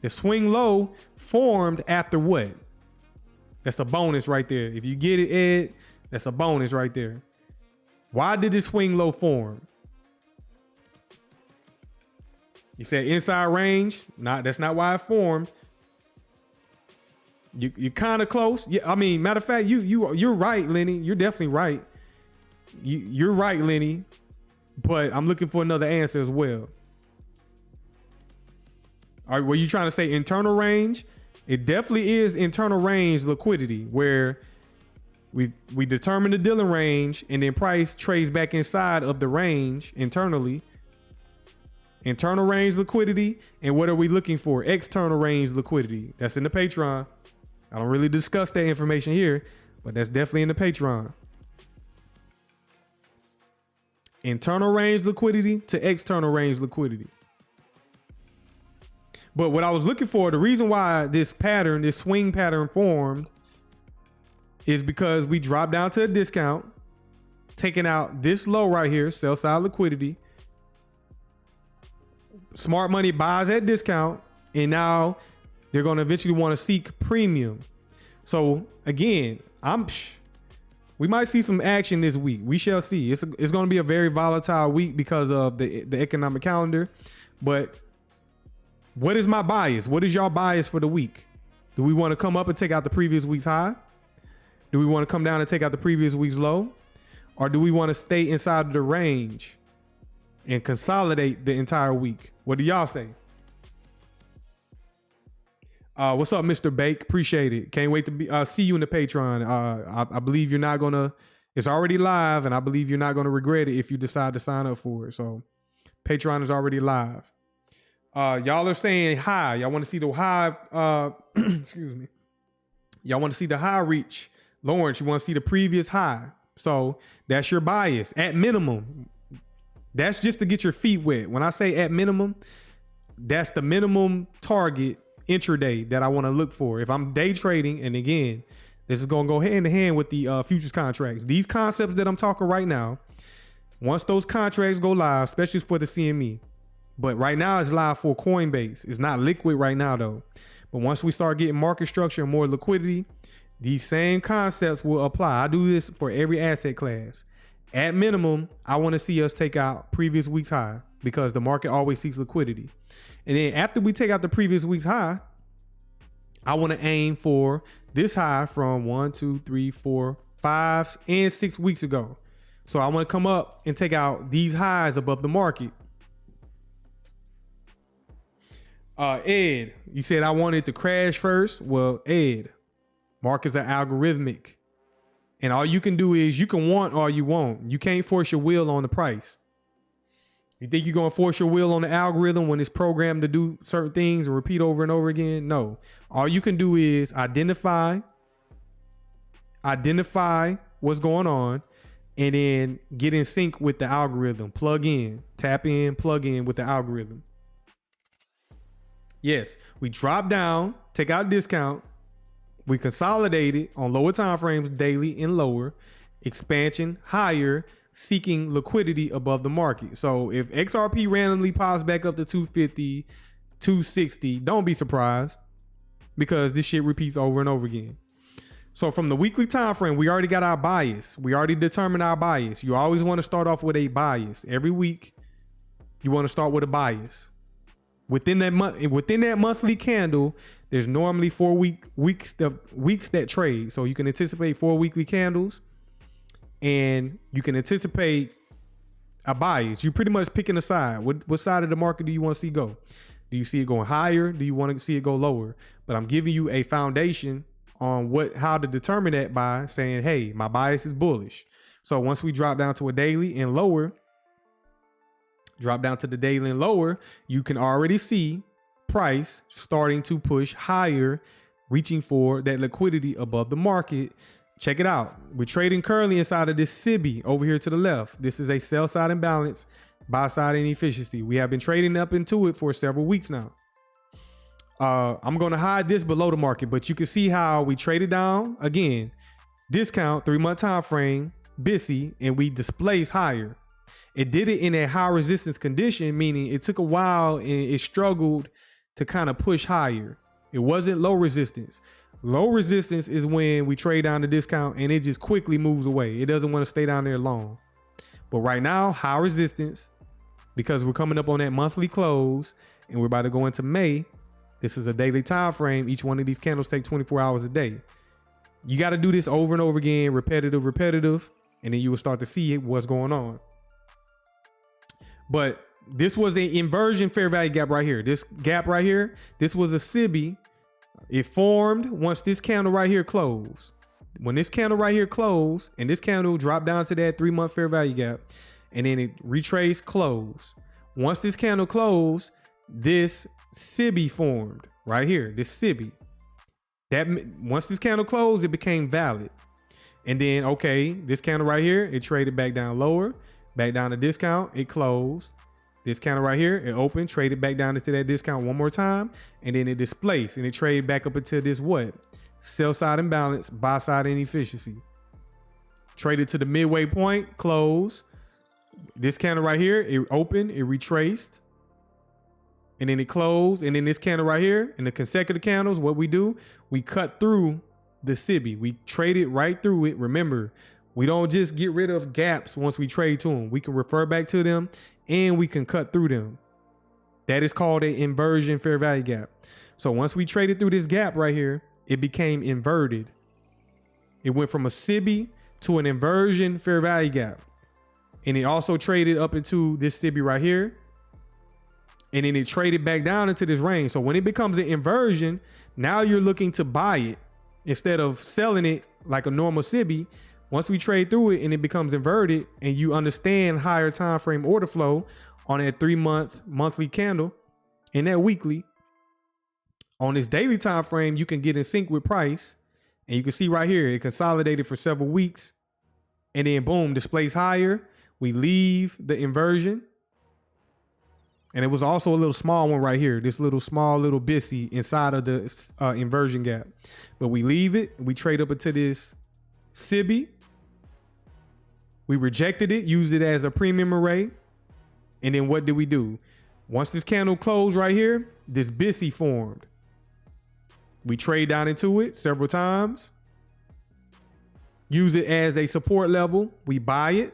The swing low formed after what? That's a bonus right there. If you get it, Ed, that's a bonus right there. Why did this swing low form? You said inside range. That's not why it formed. You're kind of close. Yeah, I mean, matter of fact, you're right, Lenny. You're definitely right. You're right, Lenny. But I'm looking for another answer as well. All right, were you trying to say internal range? It definitely is internal range liquidity, where we determine the dealing range and then price trades back inside of the range internally. Internal range liquidity. And what are we looking for? External range liquidity. That's in the Patreon. I don't really discuss that information here, but that's definitely in the Patreon. Internal range liquidity to external range liquidity. But what I was looking for, the reason why this pattern, this swing pattern formed, is because we dropped down to a discount, taking out this low right here, sell side liquidity. Smart money buys at discount, and now they're going to eventually want to seek premium. So again, We might see some action this week. We shall see. It's going to be a very volatile week because of the economic calendar. But what is my bias? What is y'all bias for the week? Do we want to come up and take out the previous week's high? Do we want to come down and take out the previous week's low? Or do we want to stay inside of the range and consolidate the entire week? What do y'all say? What's up, Mr. Bake? Appreciate it. Can't wait to see you in the Patreon. I believe you're not going to, it's already live, and I believe you're not going to regret it if you decide to sign up for it. So Patreon is already live. Y'all are saying high. Y'all want to see the high, excuse me. Y'all want to see the high reach. Lawrence, you want to see the previous high. So that's your bias at minimum. That's just to get your feet wet. When I say at minimum, that's the minimum target intraday that I want to look for. If I'm day trading, and again, this is going to go hand in hand with the futures contracts. These concepts that I'm talking right now, once those contracts go live, especially for the CME, but right now it's live for Coinbase. It's not liquid right now though. But once we start getting market structure and more liquidity, these same concepts will apply. I do this for every asset class. At minimum, I want to see us take out previous week's high because the market always seeks liquidity. And then after we take out the previous week's high, I want to aim for this high from 1, 2, 3, 4, 5, and 6 weeks ago. So I want to come up and take out these highs above the market. Ed, you said I wanted to crash first. Well, Ed, markets are algorithmic. And all you can do is you can want all you want. You can't force your will on the price. You think you're going to force your will on the algorithm when it's programmed to do certain things and repeat over and over again? No. All you can do is identify what's going on, and then get in sync with the algorithm. Plug in, tap in, plug in with the algorithm. Yes, we drop down, take out discount. We consolidate it on lower time frames, daily and lower, expansion higher, seeking liquidity above the market. So if XRP randomly pops back up to 250, 260, don't be surprised because this shit repeats over and over again. So from the weekly time frame, we already got our bias. We already determined our bias. You always want to start off with a bias. Every week, you want to start with a bias. Within that monthly candle, there's normally 4 weeks that trade. So you can anticipate 4 weekly candles, and you can anticipate a bias. You're pretty much picking a side. What side of the market do you want to see go? Do you see it going higher? Do you want to see it go lower? But I'm giving you a foundation on how to determine that by saying, hey, my bias is bullish. So once we drop down to a daily and lower, you can already see price starting to push higher, reaching for that liquidity above the market. Check it out. We're trading currently inside of this SIBI over here to the left. This is a sell side imbalance, buy side inefficiency. We have been trading up into it for several weeks now. I'm going to hide this below the market, but you can see how we traded down again, discount 3-month time frame, BISI, and we displaced higher. It did it in a high resistance condition, meaning it took a while and it struggled to kind of push higher. It wasn't low resistance. Low resistance is when we trade down the discount and it just quickly moves away. It doesn't want to stay down there long. But right now, high resistance, because we're coming up on that monthly close and we're about to go into May. This is a daily time frame. Each one of these candles take 24 hours a day. You got to do this over and over again, repetitive, and then you will start to see what's going on. But this was an inversion fair value gap right here. This gap right here, this was a SIBI. It formed once this candle right here closed. When this candle right here closed and this candle dropped down to that 3-month fair value gap, and then it retraced, closed. Once this candle closed, this SIBI formed right here, this SIBI. That once this candle closed, it became valid. And then, okay, this candle right here, it traded back down lower, back down to discount, it closed. This candle right here, it opened, traded back down into that discount one more time, and then it displaced and it traded back up until this what? Sell side imbalance, buy side inefficiency. Traded to the midway point, close. This candle right here, it opened, it retraced, and then it closed. And then this candle right here, in the consecutive candles, what we do, we cut through the SIBI. We traded right through it. Remember, We don't just get rid of gaps once we trade to them. We can refer back to them and we can cut through them. That is called an inversion fair value gap. So once we traded through this gap right here, it became inverted. It went from a SIBI to an inversion fair value gap. And it also traded up into this SIBI right here. And then it traded back down into this range. So when it becomes an inversion, now you're looking to buy it instead of selling it like a normal SIBI. Once we trade through it and it becomes inverted and you understand higher time frame order flow on that 3-month monthly candle and that weekly, on this daily time frame, you can get in sync with price. And you can see right here, it consolidated for several weeks and then boom, displays higher. We leave the inversion. And it was also a little small one right here, this little small little BISI inside of the inversion gap. But we leave it, we trade up into this SIBI. We rejected it, used it as a premium array. And then what did we do? Once this candle closed right here, this BISI formed. We trade down into it several times. Use it as a support level. We buy it.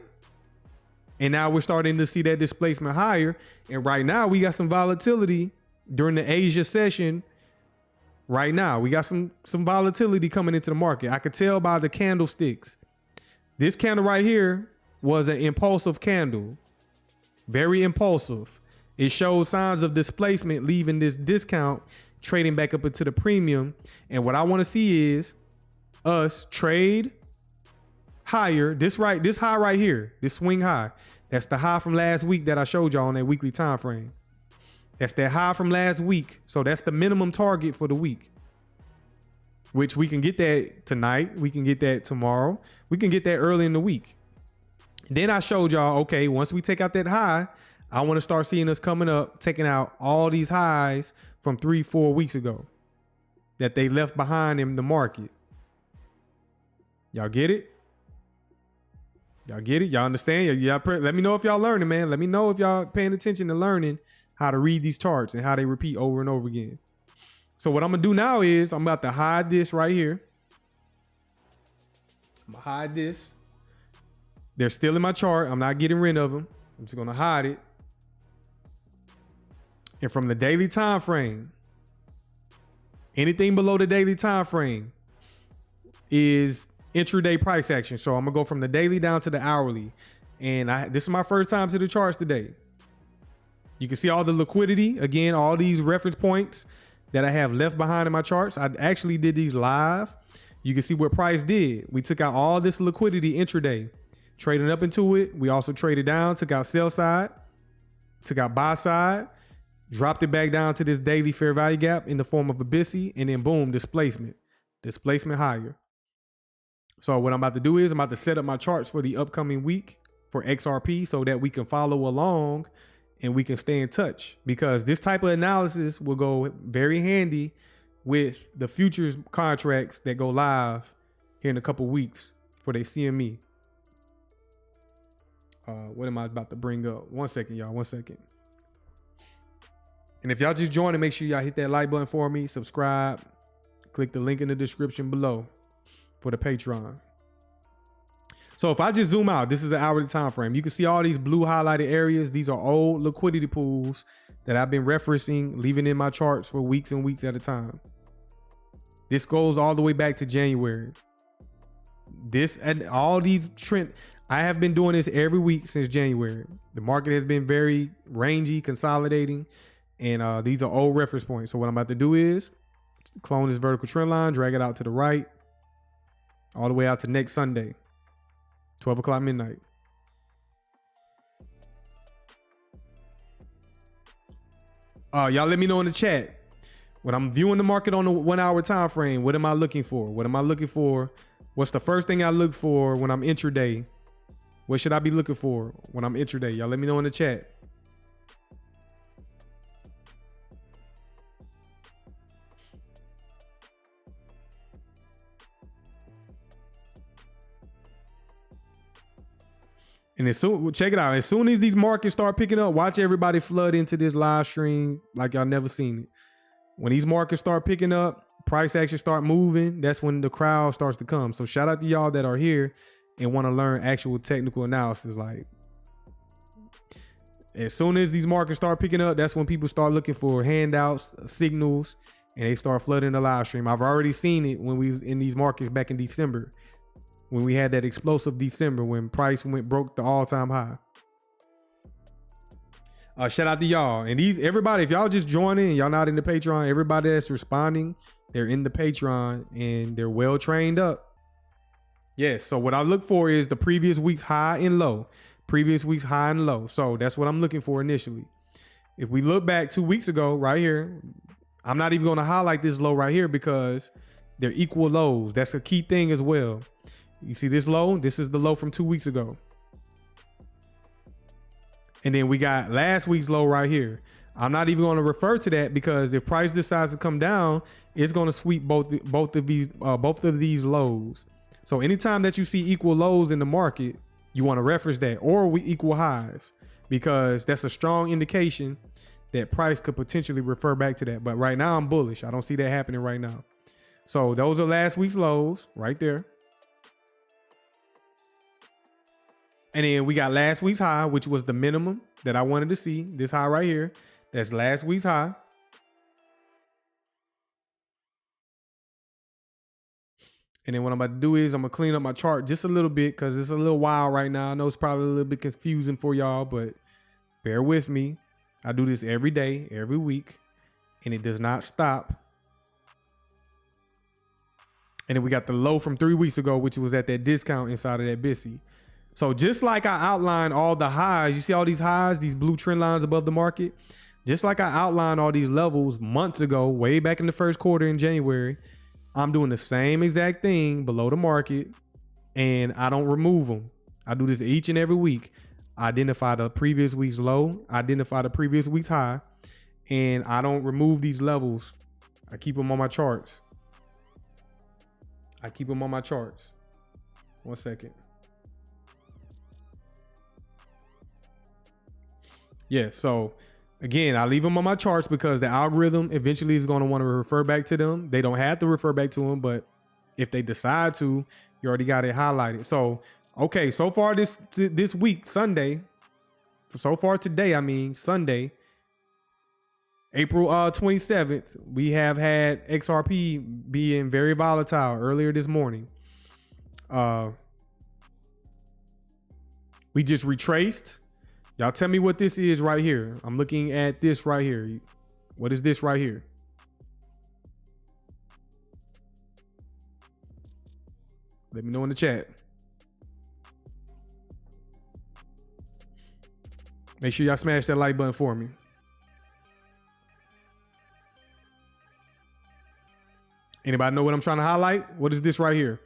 And now we're starting to see that displacement higher. And right now we got some volatility during the Asia session. Right now we got some volatility coming into the market. I could tell by the candlesticks. This candle right here was an impulsive candle. Very impulsive. It shows signs of displacement, leaving this discount, trading back up into the premium. And what I want to see is us trade higher. This high right here, this swing high. That's the high from last week that I showed y'all on that weekly time frame. That's that high from last week. So that's the minimum target for the week, which we can get that tonight. We can get that tomorrow. We can get that early in the week. Then I showed y'all, okay, once we take out that high, I want to start seeing us coming up, taking out all these highs from 3-4 weeks ago that they left behind in the market. Y'all get it? Y'all get it? Y'all understand? Let me know if y'all learning, man. Let me know if y'all paying attention to learning how to read these charts and how they repeat over and over again. So what I'm going to do now is I'm about to hide this right here. I'm going to hide this. They're still in my chart. I'm not getting rid of them. I'm just going to hide it. And from the daily time frame, anything below the daily time frame is intraday price action. So I'm gonna go from the daily down to the hourly. And this is my first time to the charts today. You can see all the liquidity. Again, all these reference points that I have left behind in my charts. I actually did these live. You can see what price did. We took out all this liquidity intraday, trading up into it. We also traded down, took out sell side, took out buy side, dropped it back down to this daily fair value gap in the form of a BISI, and then boom, displacement higher. So what I'm about to do is I'm about to set up my charts for the upcoming week for XRP so that we can follow along and we can stay in touch, because this type of analysis will go very handy with the futures contracts that go live here in a couple weeks for their CME. What am I about to bring up? 1 second, y'all. 1 second. And if y'all just joined, make sure y'all hit that like button for me, subscribe, click the link in the description below for the Patreon. So if I just zoom out, this is an hourly time frame. You can see all these blue highlighted areas. These are old liquidity pools that I've been referencing, leaving in my charts for weeks and weeks at a time. This goes all the way back to January. This and all these trend. I have been doing this every week since January. The market has been very rangy, consolidating, and these are old reference points. So what I'm about to do is clone this vertical trend line, drag it out to the right, all the way out to next Sunday, 12 o'clock midnight. Y'all let me know in the chat. When I'm viewing the market on the 1 hour time frame, what am I looking for? What am I looking for? What's the first thing I look for when I'm intraday? What should I be looking for when I'm intraday? Y'all let me know in the chat. And check it out. As soon as these markets start picking up, watch everybody flood into this live stream like y'all never seen it. When these markets start picking up, price action start moving, that's when the crowd starts to come. So shout out to y'all that are here and want to learn actual technical analysis. Like, as soon as these markets start picking up, that's when people start looking for handouts, signals, and they start flooding the live stream. I've already seen it when we was in these markets back in December, when we had that explosive December when price broke the all-time high. Shout out to y'all. And everybody, if y'all just joining and y'all not in the Patreon, everybody that's responding, they're in the Patreon and they're well trained up. Yes. So what I look for is the previous week's high and low. Previous week's high and low. So that's what I'm looking for initially. If we look back 2 weeks ago, right here, I'm not even going to highlight this low right here because they're equal lows. That's a key thing as well. You see this low? This is the low from 2 weeks ago. And then we got last week's low right here. I'm not even going to refer to that because if price decides to come down, it's going to sweep both of these lows. So anytime that you see equal lows in the market, you want to reference that, or we equal highs, because that's a strong indication that price could potentially refer back to that. But right now I'm bullish. I don't see that happening right now. So those are last week's lows right there. And then we got last week's high, which was the minimum that I wanted to see. This high right here, that's last week's high. And then what I'm about to do is I'm going to clean up my chart just a little bit because it's a little wild right now. I know it's probably a little bit confusing for y'all, but bear with me. I do this every day, every week, and it does not stop. And then we got the low from 3 weeks ago, which was at that discount inside of that BISI. So just like I outlined all the highs, you see all these highs, these blue trend lines above the market, just like I outlined all these levels months ago, way back in the first quarter in January, I'm doing the same exact thing below the market, and I don't remove them. I do this each and every week. I identify the previous week's low, identify the previous week's high, and I don't remove these levels. I keep them on my charts. I keep them on my charts. 1 second. Yeah, so again, I leave them on my charts because the algorithm eventually is going to want to refer back to them. They don't have to refer back to them, but if they decide to, you already got it highlighted. So, okay, so far this week, Sunday, so far today, I mean, Sunday, April 27th, we have had XRP being very volatile earlier this morning. We just retraced. Y'all tell me what this is right here. I'm looking at this right here. What is this right here? Let me know in the chat. Make sure y'all smash that like button for me. Anybody know what I'm trying to highlight? What is this right here?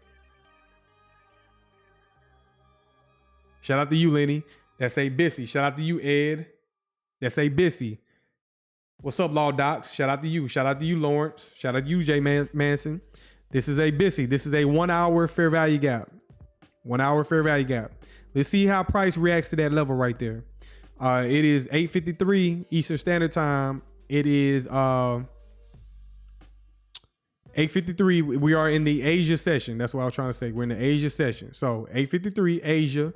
Shout out to you, Lenny. That's a BISI. Shout out to you, Ed. That's a BISI. What's up, Law Docs? Shout out to you. Shout out to you, Lawrence. Shout out to you, Jay Manson. This is a BISI. This is a 1 hour fair value gap. 1 hour fair value gap. Let's see how price reacts to that level right there. It is 8:53 Eastern Standard Time. It is 8:53. We are in the Asia session. That's what I was trying to say. We're in the Asia session. So 8:53 Asia.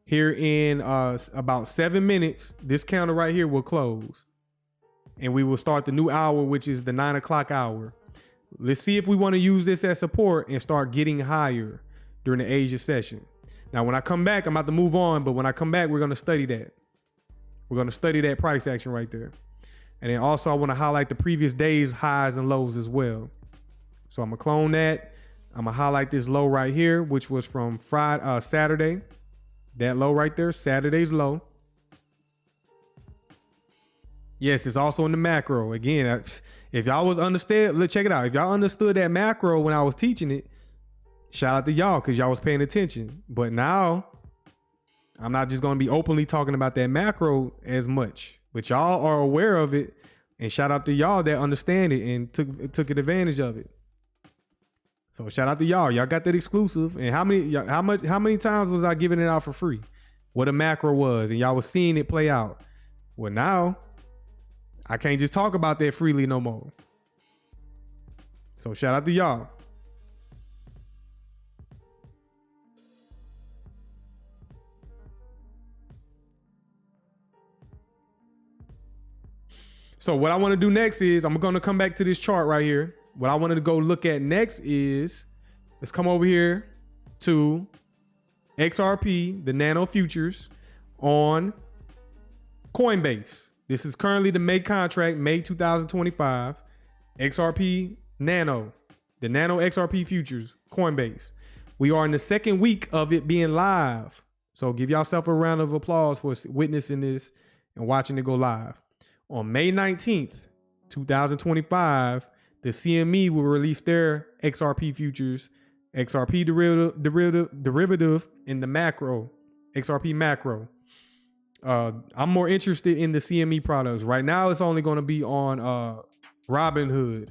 Here in about 7 minutes, this counter right here will close. And we will start the new hour, which is the 9 o'clock hour. Let's see if we want to use this as support and start getting higher during the Asia session. Now, when I come back, I'm about to move on. But when I come back, we're going to study that. We're going to study that price action right there. And then also, I want to highlight the previous day's highs and lows as well. So I'm going to clone that. I'm going to highlight this low right here, which was from Saturday. That low right there, Saturday's low. Yes, it's also in the macro. Again, if y'all was understood, let's check it out. If y'all understood that macro when I was teaching it, shout out to y'all because y'all was paying attention. But now, I'm not just going to be openly talking about that macro as much. But y'all are aware of it. And shout out to y'all that understand it and took advantage of it. So shout out to y'all. Y'all got that exclusive. And how many times was I giving it out for free? What a macro was, and y'all was seeing it play out. Well, now I can't just talk about that freely no more. So shout out to y'all. So what I want to do next is I'm going to come back to this chart right here. What I wanted to go look at next is, let's come over here to XRP, the Nano Futures on Coinbase. This is currently the May contract, May 2025. XRP Nano, the Nano XRP Futures, Coinbase. We are in the second week of it being live. So give yourself a round of applause for witnessing this and watching it go live. On May 19th, 2025, the CME will release their XRP Futures, XRP derivative in the macro, XRP macro. I'm more interested in the CME products. Right now, it's only going to be on Robinhood.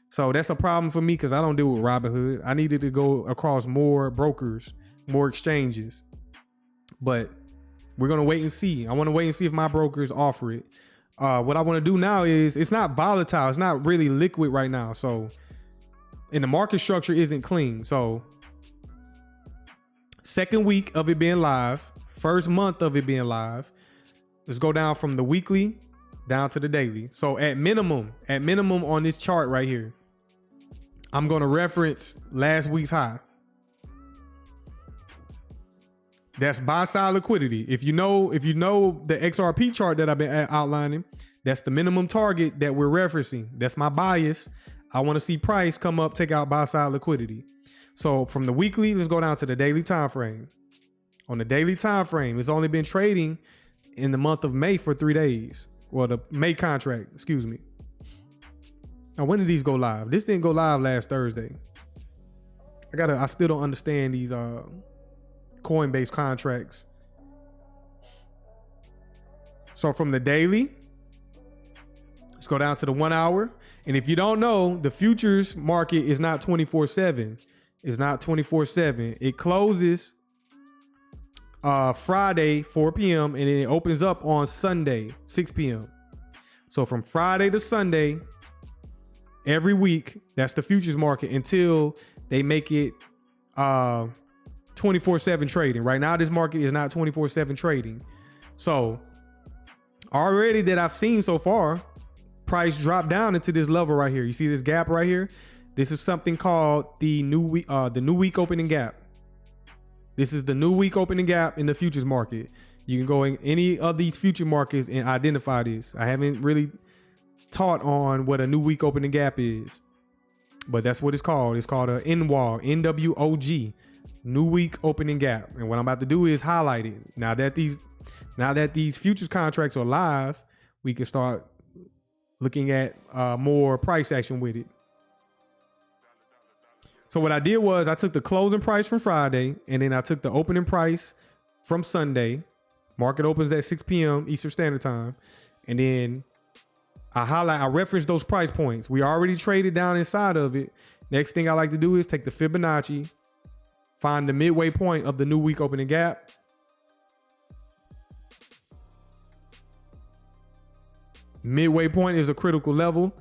So that's a problem for me because I don't deal with Robinhood. I needed to go across more brokers, more exchanges. But we're going to wait and see. I want to wait and see if my brokers offer it. What I want to do now is, it's not volatile. It's not really liquid right now. So, and the market structure isn't clean. So, second week of it being live, first month of it being live. Let's go down from the weekly down to the daily. So at minimum on this chart right here, I'm going to reference last week's high. That's buy side liquidity. If you know the XRP chart that I've been outlining, that's the minimum target that we're referencing. That's my bias. I want to see price come up, take out buy side liquidity. So from the weekly, let's go down to the daily time frame. On the daily time frame, it's only been trading in the month of May for 3 days. Well, the May contract, excuse me. Now, when did these go live? This didn't go live last Thursday. I still don't understand these Coinbase contracts. So from the daily, let's go down to the 1 hour. And if you don't know, the futures market is not 24/7. It's not 24/7. It closes Friday 4 p.m. and then it opens up on Sunday 6 p.m. So from Friday to Sunday every week, that's the futures market until they make it 24/7 trading. Right now, this market is not 24/7 trading. So already that I've seen so far, price drop down into this level right here. You see this gap right here? This is something called the new week opening gap. This is the new week opening gap in the futures market. You can go in any of these future markets and identify this. I haven't really taught on what a new week opening gap is, but that's what it's called. It's called a NWOG, NWOG, new week opening gap. And what I'm about to do is highlight it. Now that these futures contracts are live, we can start looking at more price action with it. So what I did was I took the closing price from Friday and then I took the opening price from Sunday. Market opens at 6 p.m. Eastern Standard Time. And then I referenced those price points. We already traded down inside of it. Next thing I like to do is take the Fibonacci, find the midway point of the new week opening gap. Midway point is a critical level.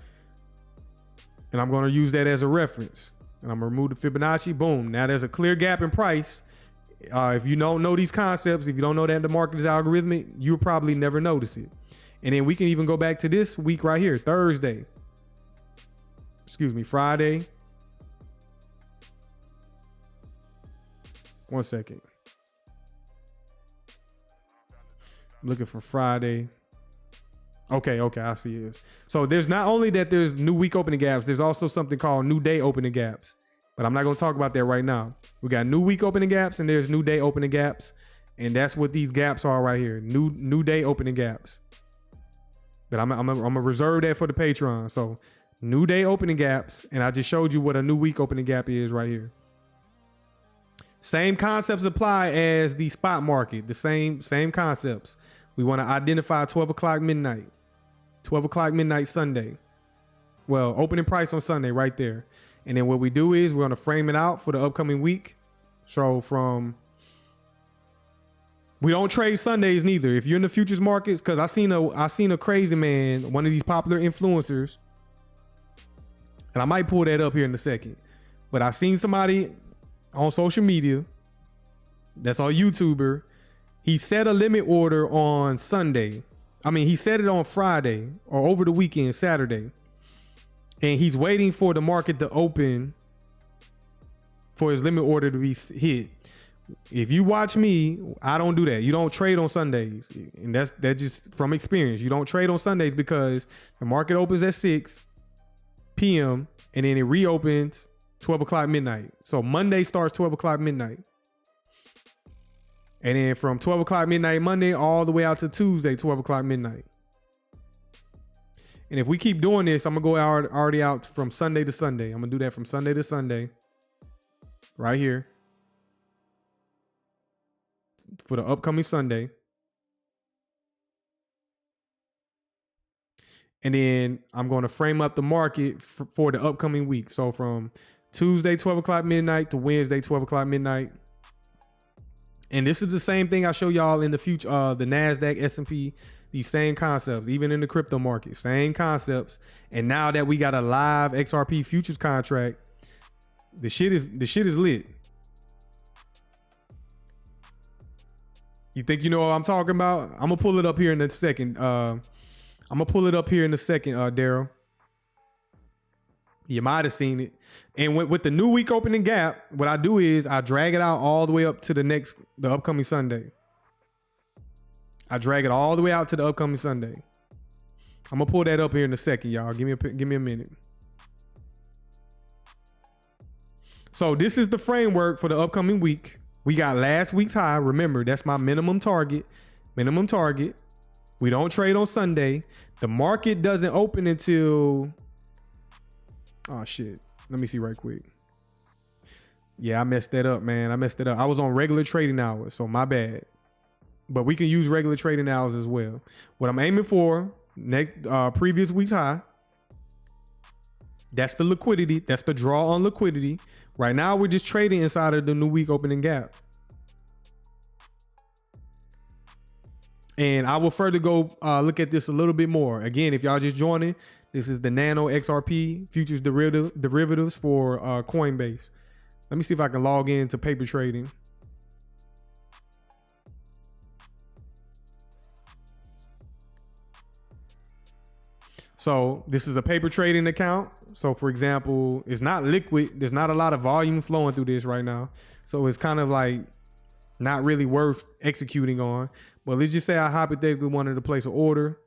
And I'm going to use that as a reference. And I'm gonna remove the Fibonacci, boom. Now there's a clear gap in price. If you don't know these concepts, if you don't know that the market is algorithmic, you'll probably never notice it. And then we can even go back to this week right here, Friday. One second. I'm looking for Friday. Okay, I see it. So there's not only that there's new week opening gaps, there's also something called new day opening gaps. But I'm not going to talk about that right now. We got new week opening gaps and there's new day opening gaps. And that's what these gaps are right here. New day opening gaps. But I'm gonna reserve that for the Patreon. So new day opening gaps. And I just showed you what a new week opening gap is right here. Same concepts apply as the spot market. The same concepts. We want to identify 12 o'clock midnight. 12 o'clock midnight Sunday. Well, opening price on Sunday right there. And then what we do is we're going to frame it out for the upcoming week. So we don't trade Sundays neither. If you're in the futures markets, because I seen a crazy man, one of these popular influencers, and I might pull that up here in a second. But I seen somebody on social media, that's our YouTuber. He set a limit order on Sunday I mean, he said it on Friday or over the weekend, Saturday. And he's waiting for the market to open for his limit order to be hit. If you watch me, I don't do that. You don't trade on Sundays. And that's just from experience. You don't trade on Sundays because the market opens at 6 p.m. and then it reopens 12 o'clock midnight. So Monday starts 12 o'clock midnight. And then from 12 o'clock midnight Monday all the way out to Tuesday, 12 o'clock midnight. And if we keep doing this, I'm going to go already out from Sunday to Sunday. I'm going to do that from Sunday to Sunday. Right here. For the upcoming Sunday. And then I'm going to frame up the market for the upcoming week. So from Tuesday, 12 o'clock midnight to Wednesday, 12 o'clock midnight. And this is the same thing I show y'all in the future, the NASDAQ, S&P, these same concepts, even in the crypto market, same concepts. And now that we got a live XRP Futures contract, the shit is lit. You think you know what I'm talking about? I'm gonna pull it up here in a second. Daryl. You might have seen it. And with the new week opening gap, what I do is I drag it out all the way up to the upcoming Sunday. I drag it all the way out to the upcoming Sunday. I'm gonna pull that up here in a second, y'all. Give me a minute. So this is the framework for the upcoming week. We got last week's high. Remember, that's my minimum target. Minimum target. We don't trade on Sunday. The market doesn't open until... Oh, shit. Let me see right quick. Yeah, I messed that up, man. I messed it up. I was on regular trading hours, so my bad. But we can use regular trading hours as well. What I'm aiming for, previous week's high. That's the liquidity. That's the draw on liquidity. Right now, we're just trading inside of the new week opening gap. And I will further go look at this a little bit more. Again, if y'all just joining, this is the Nano XRP Futures derivatives for Coinbase. Let me see if I can log into paper trading. So this is a paper trading account. So for example, it's not liquid. There's not a lot of volume flowing through this right now. So it's kind of like not really worth executing on. But let's just say I hypothetically wanted to place an order.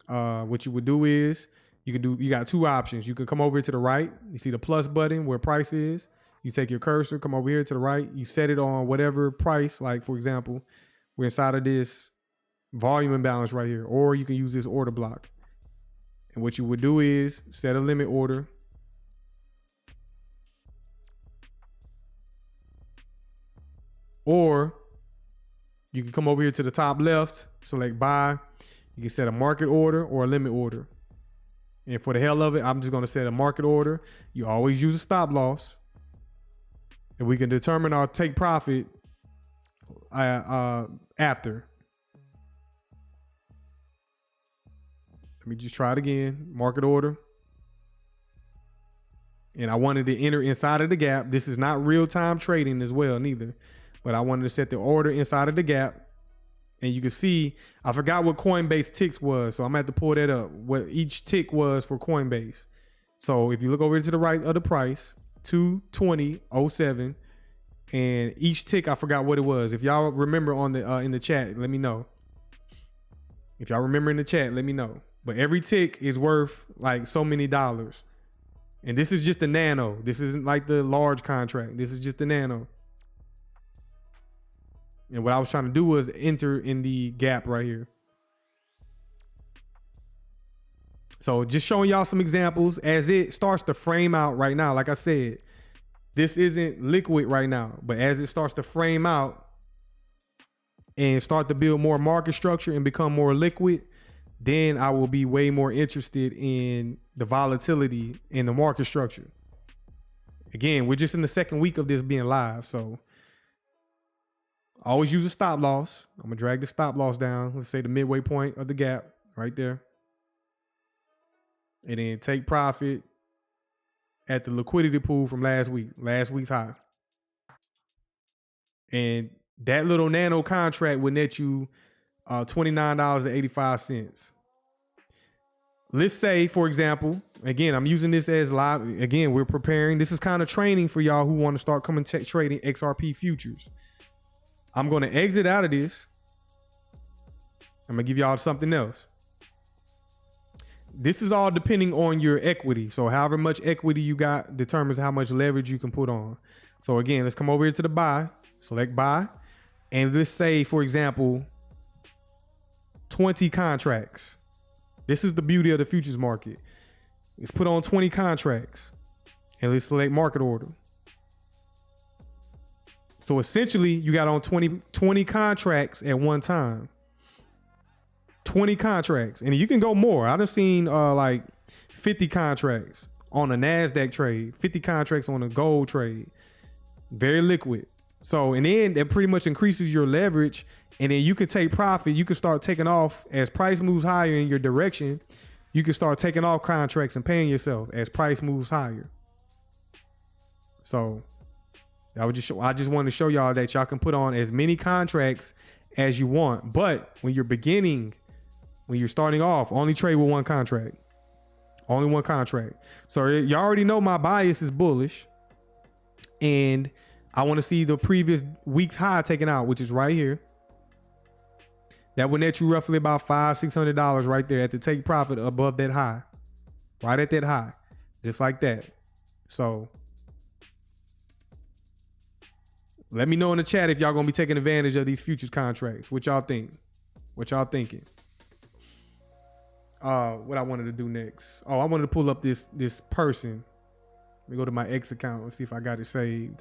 What you would do is you got two options. You can come over to the right. You see the plus button where price is. You take your cursor, come over here to the right. You set it on whatever price. Like for example, we're inside of this volume imbalance right here. Or you can use this order block. And what you would do is set a limit order. Or you can come over here to the top left, select buy. You can set a market order or a limit order. And for the hell of it, I'm just going to set a market order. You always use a stop loss. And we can determine our take profit after. Let me just try it again. Market order. And I wanted to enter inside of the gap. This is not real-time trading as well, neither. But I wanted to set the order inside of the gap. And you can see, I forgot what Coinbase ticks was. So I'm going to have to pull that up. What each tick was for Coinbase. So if you look over to the right of the price, 220.07. And each tick, I forgot what it was. If y'all remember on the in the chat, let me know. If y'all remember in the chat, let me know. But every tick is worth like so many dollars. And this is just the nano. This isn't like the large contract. This is just the nano. And what I was trying to do was enter in the gap right here. So just showing y'all some examples as it starts to frame out right now. Like I said, this isn't liquid right now, but as it starts to frame out and start to build more market structure and become more liquid, then I will be way more interested in the volatility in the market structure. Again, we're just in the second week of this being live. So always use a stop loss. I'm gonna drag the stop loss down. Let's say the midway point of the gap right there. And then take profit at the liquidity pool from last week's high. And that little nano contract would net you $29.85. Let's say, for example, again, I'm using this as live. Again, we're preparing. This is kind of training for y'all who want to start coming trading XRP futures. I'm going to exit out of this. I'm going to give y'all something else. This is all depending on your equity. So however much equity you got determines how much leverage you can put on. So again, let's come over here to the buy, select buy. And let's say, for example, 20 contracts. This is the beauty of the futures market. Let's put on 20 contracts and let's select market order. So essentially you got on 20 contracts at one time. 20 contracts. And you can go more. I've seen like 50 contracts on a NASDAQ trade, 50 contracts on a gold trade. Very liquid. So, and then that pretty much increases your leverage, and then you can take profit. You can start taking off as price moves higher in your direction. You can start taking off contracts and paying yourself as price moves higher. So I just wanted to show y'all that y'all can put on as many contracts as you want. But when you're beginning, when you're starting off, only trade with one contract. Only one contract. So you already know my bias is bullish. And I want to see the previous week's high taken out, which is right here. That would net you roughly about $500-$600 right there at the take profit above that high. Right at that high. Just like that. So let me know in the chat if y'all gonna be taking advantage of these futures contracts. What y'all think? What y'all thinking? What I wanted to do next. Oh, I wanted to pull up this person. Let me go to my X account and see if I got it saved.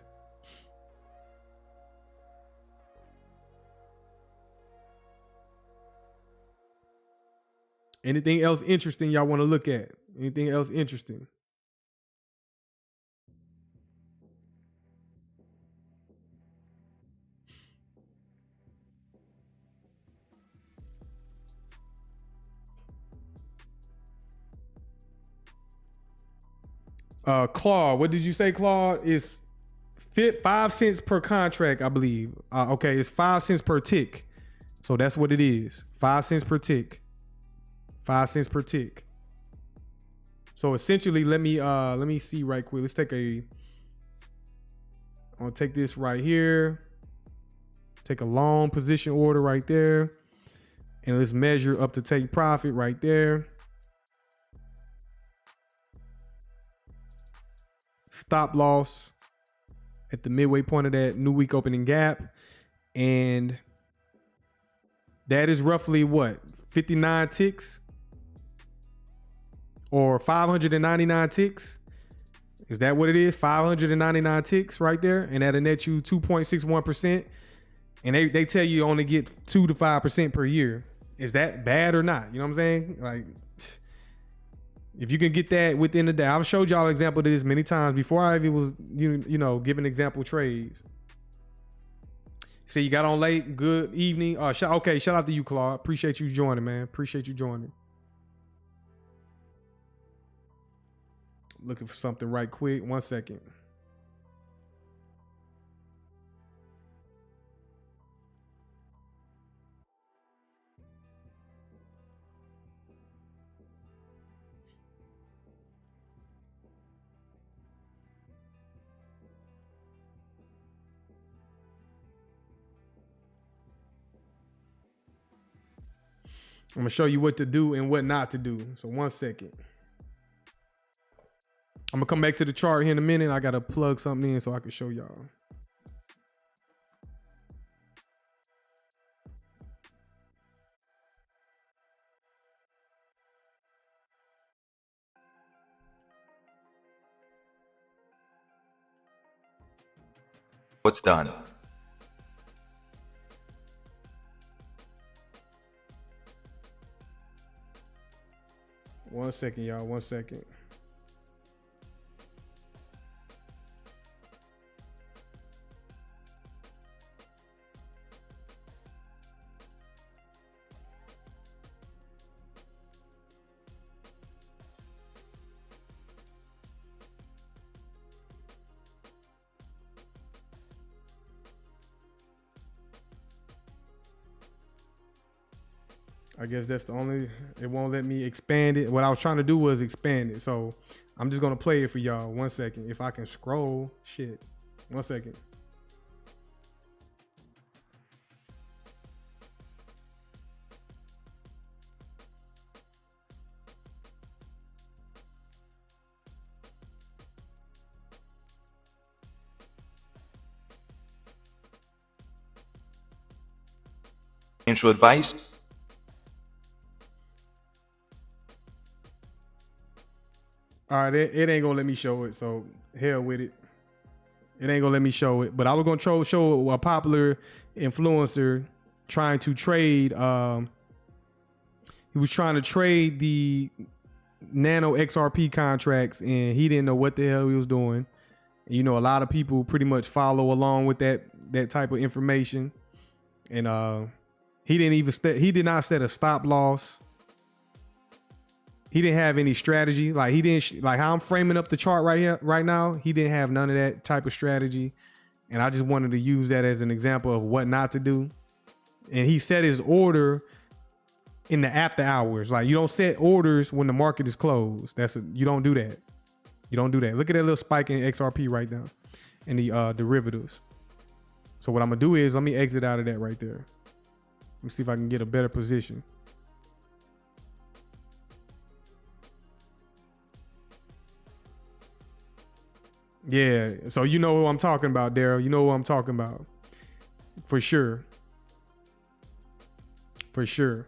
Anything else interesting y'all want to look at? Anything else interesting? Claude, what did you say, Claude? It's 5 cents per contract, I believe. Okay, it's 5 cents per tick. So that's what it is. 5 cents per tick. 5 cents per tick. So essentially, let me see right quick. Let's take I'm gonna take this right here. Take a long position order right there. And let's measure up to take profit right there. Stop loss at the midway point of that new week opening gap. And that is roughly what? 59 ticks? Or 599 ticks? Is that what it is? 599 ticks right there. And that'll net you 2.61%. And they tell you only get 2 to 5% per year. Is that bad or not? You know what I'm saying? Like, if you can get that within the day. I've showed y'all an example of this many times before I even was, you know, giving example trades. See, you got on late. Good evening. Okay, shout out to you, Claude. Appreciate you joining, man. Appreciate you joining. Looking for something right quick. 1 second. I'm gonna show you what to do and what not to do. So 1 second. I'm gonna come back to the chart here in a minute. I gotta plug something in so I can show y'all. What's done? One second, y'all. 1 second. I guess that's the only, it won't let me expand it. What I was trying to do was expand it. So I'm just going to play it for y'all. 1 second. If I can scroll, shit. 1 second. Financial advice? All right, it ain't gonna let me show it, so hell with it. It ain't gonna let me show it. But I was gonna show a popular influencer trying to trade. He was trying to trade the nano XRP contracts, and he didn't know what the hell he was doing. And, you know, a lot of people pretty much follow along with that type of information, and he did not set a stop loss. He didn't have any strategy. Like he didn't like how I'm framing up the chart right here, right now. He didn't have none of that type of strategy. And I just wanted to use that as an example of what not to do. And he set his order in the after hours. Like you don't set orders when the market is closed. You don't do that. You don't do that. Look at that little spike in XRP right now in the derivatives. So what I'm gonna do is let me exit out of that right there. Let me see if I can get a better position. Yeah, so you know who I'm talking about, Daryl. You know who I'm talking about. For sure. For sure.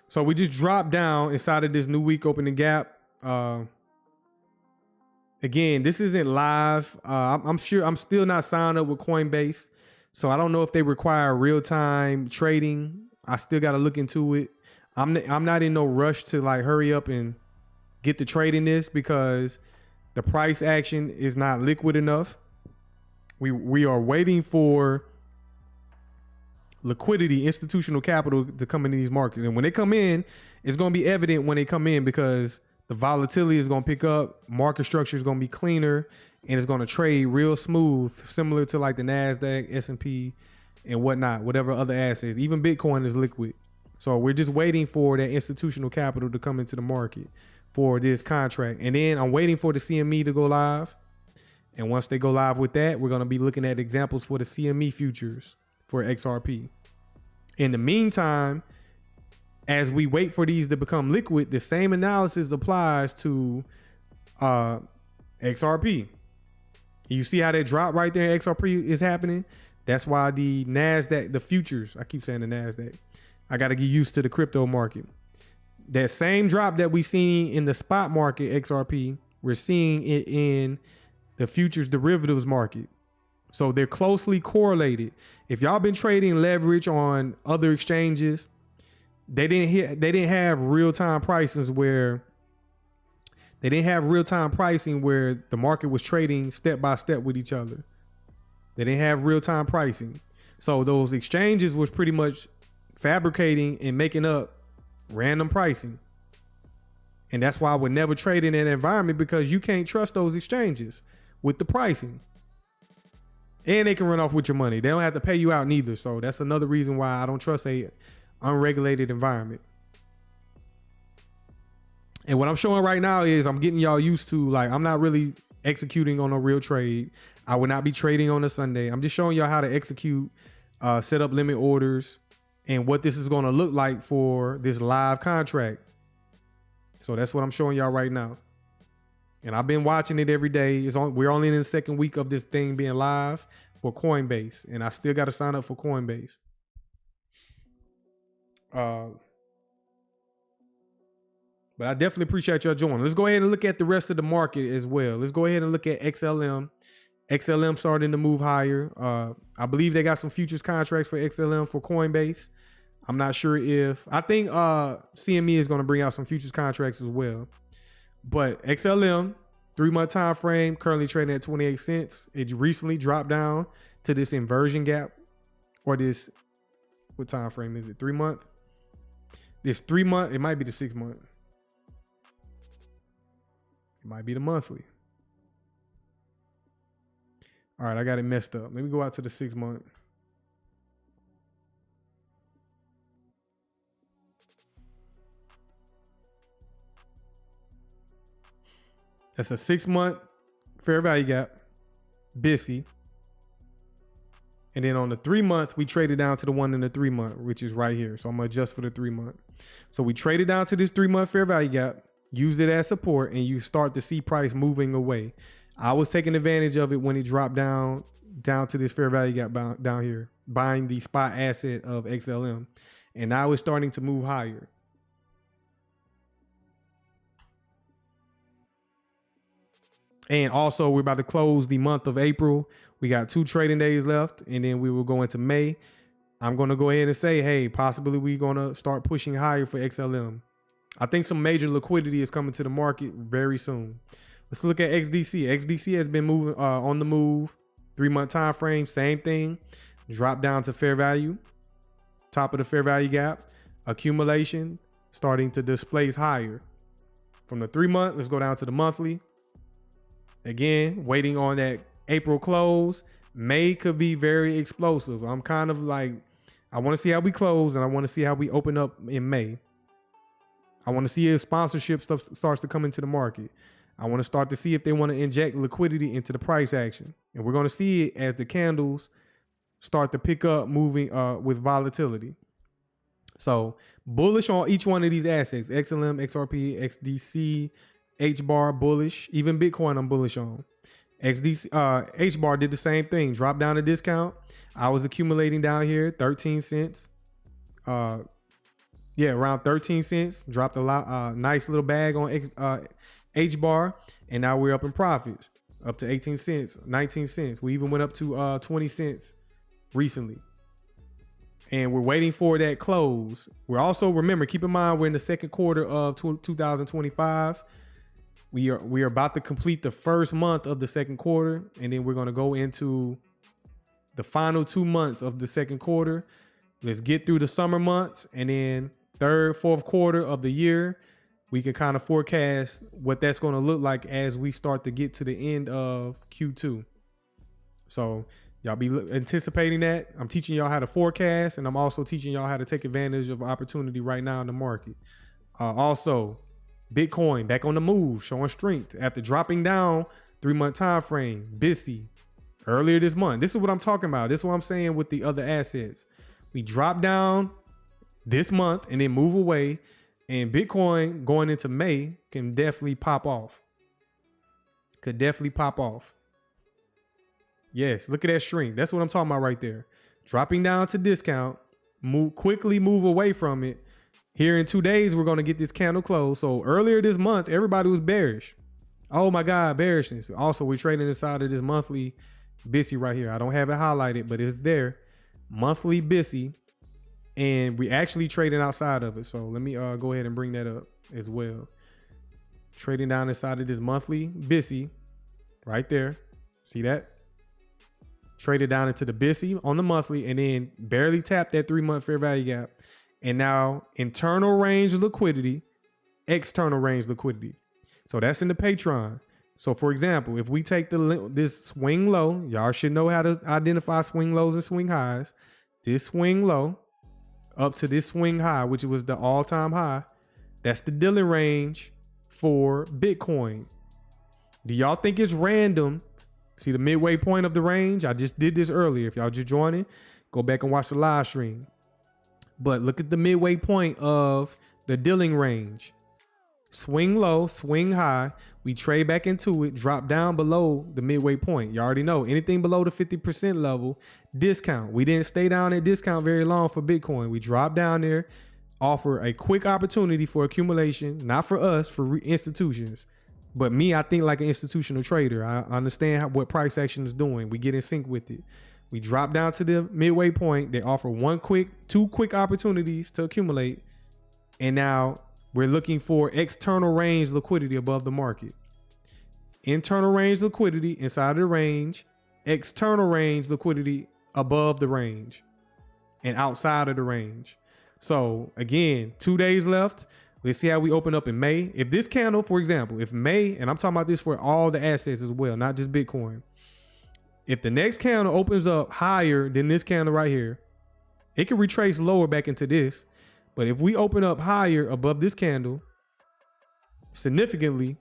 So we just dropped down inside of this new week opening gap. Again, this isn't live. I'm sure I'm still not signed up with Coinbase. So I don't know if they require real-time trading. I still got to look into it. I'm not in no rush to like hurry up and get the trade in this because the price action is not liquid enough. We are waiting for liquidity, institutional capital to come into these markets. And when they come in, it's going to be evident when they come in because the volatility is going to pick up, market structure is going to be cleaner, and it's going to trade real smooth, similar to like the NASDAQ, S&P, and whatnot, whatever other assets. Even Bitcoin is liquid. So we're just waiting for that institutional capital to come into the market for this contract. And then I'm waiting for the CME to go live. And once they go live with that, we're going to be looking at examples for the CME futures for XRP. In the meantime, as we wait for these to become liquid, the same analysis applies to XRP. You see how that drop right there in XRP is happening? That's why the NASDAQ, the futures, I keep saying the NASDAQ. I got to get used to the crypto market. That same drop that we seen in the spot market, XRP, we're seeing it in the futures derivatives market. So they're closely correlated. If y'all been trading leverage on other exchanges, they didn't have real-time pricing where the market was trading step by step with each other. They didn't have real-time pricing. So those exchanges was pretty much fabricating and making up random pricing. And that's why I would never trade in that environment, because you can't trust those exchanges with the pricing. And they can run off with your money. They don't have to pay you out neither. So that's another reason why I don't trust a unregulated environment. And what I'm showing right now is I'm getting y'all used to, like, I'm not really executing on a real trade. I would not be trading on a Sunday. I'm just showing y'all how to execute, set up limit orders, and what this is going to look like for this live contract. So that's what I'm showing y'all right now. And I've been watching it every day. We're only in the second week of this thing being live for Coinbase, and I still got to sign up for Coinbase. But I definitely appreciate y'all joining. Let's go ahead and look at the rest of the market as well. Let's go ahead and look at XLM. XLM starting to move higher. I believe they got some futures contracts for XLM for Coinbase. I'm not sure if, I think CME is going to bring out some futures contracts as well. But XLM, 3-month time frame, currently trading at 28 cents. It recently dropped down to this inversion gap, or this, what time frame is it? 3-month? This 3-month, it might be the 6-month. It might be the monthly. All right, I got it messed up. Let me go out to the 6-month. That's a 6-month fair value gap, BISI. And then on the 3-month, we traded down to the one in the 3-month, which is right here. So I'm gonna adjust for the 3-month. So we traded down to this 3-month fair value gap, used it as support, and you start to see price moving away. I was taking advantage of it when it dropped down to this fair value gap down here, buying the spot asset of XLM. And now it's starting to move higher. And also, we're about to close the month of April. We got 2 trading days left, and then we will go into May. I'm going to go ahead and say, hey, possibly we're going to start pushing higher for XLM. I think some major liquidity is coming to the market very soon. Let's look at XDC. XDC has been moving on the move. 3-month time frame, same thing. Drop down to fair value. Top of the fair value gap. Accumulation starting to displace higher. From the 3-month, let's go down to the monthly. Again, waiting on that April close. May could be very explosive. I'm kind of like, I want to see how we close, and I want to see how we open up in May. I want to see if sponsorship stuff starts to come into the market. I want to start to see if they want to inject liquidity into the price action. And we're going to see it as the candles start to pick up moving with volatility. So bullish on each one of these assets, XLM, XRP, XDC, HBAR bullish, even Bitcoin I'm bullish on. XDC, HBAR did the same thing, dropped down a discount. I was accumulating down here, 13 cents. Yeah, around 13 cents, dropped a lot, nice little bag on HBAR, and now we're up in profits, up to 18 cents, 19 cents. We even went up to 20 cents recently. And we're waiting for that close. We're also, remember, keep in mind, we're in the second quarter of 2025. We are about to complete the first month of the second quarter, and then we're going to go into the final 2 months of the second quarter. Let's get through the summer months, and then third, fourth quarter of the year, we can kind of forecast what that's going to look like as we start to get to the end of Q2. So y'all be anticipating that. I'm teaching y'all how to forecast, and I'm also teaching y'all how to take advantage of opportunity right now in the market. Also, Bitcoin back on the move, showing strength after dropping down 3-month time frame. BISI earlier this month. This is what I'm talking about. This is what I'm saying with the other assets. We drop down this month and then move away, and Bitcoin going into May can definitely pop off. Could definitely pop off. Yes, look at that strength. That's what I'm talking about right there. Dropping down to discount, quickly move away from it. Here in 2 days, we're going to get this candle closed. So earlier this month, everybody was bearish. Oh my God, bearishness. Also, we're trading inside of this monthly BISI right here. I don't have it highlighted, but it's there. Monthly BISI. And we actually trading outside of it. So let me go ahead and bring that up as well. Trading down inside of this monthly BISI right there. See that? Traded down into the BISI on the monthly, and then barely tapped that 3-month fair value gap. And now internal range liquidity, external range liquidity. So that's in the Patreon. So for example, if we take this swing low, y'all should know how to identify swing lows and swing highs. This swing low up to this swing high, which was the all-time high. That's the dealing range for Bitcoin. Do y'all think it's random? See the midway point of the range? I just did this earlier. If y'all just joining, go back and watch the live stream. But look at the midway point of the dealing range. Swing low, swing high. We trade back into it, drop down below the midway point. You already know anything below the 50% level, discount. We didn't stay down at discount very long for Bitcoin. We dropped down there, offer a quick opportunity for accumulation, not for us, for institutions. But me, I think like an institutional trader. I understand what price action is doing. We get in sync with it. We drop down to the midway point. They offer two quick opportunities to accumulate. And now we're looking for external range liquidity above the market. Internal range liquidity inside of the range. External range liquidity above the range and outside of the range. So again, 2 days left. Let's see how we open up in May. If this candle, for example, if May, and I'm talking about this for all the assets as well, not just Bitcoin. If the next candle opens up higher than this candle right here, it can retrace lower back into this. But if we open up higher above this candle significantly,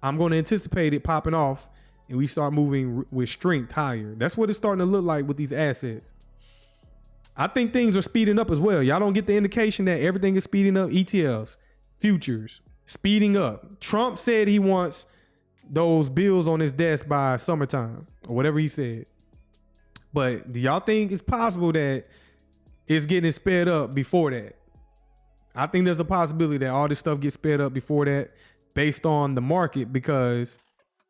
I'm going to anticipate it popping off and we start moving with strength higher. That's what it's starting to look like with these assets. I think things are speeding up as well. Y'all don't get the indication that everything is speeding up. ETFs, futures, speeding up. Trump said he wants those bills on his desk by summertime or whatever he said. But do y'all think it's possible that it's getting sped up before that? I think there's a possibility that all this stuff gets sped up before that based on the market, because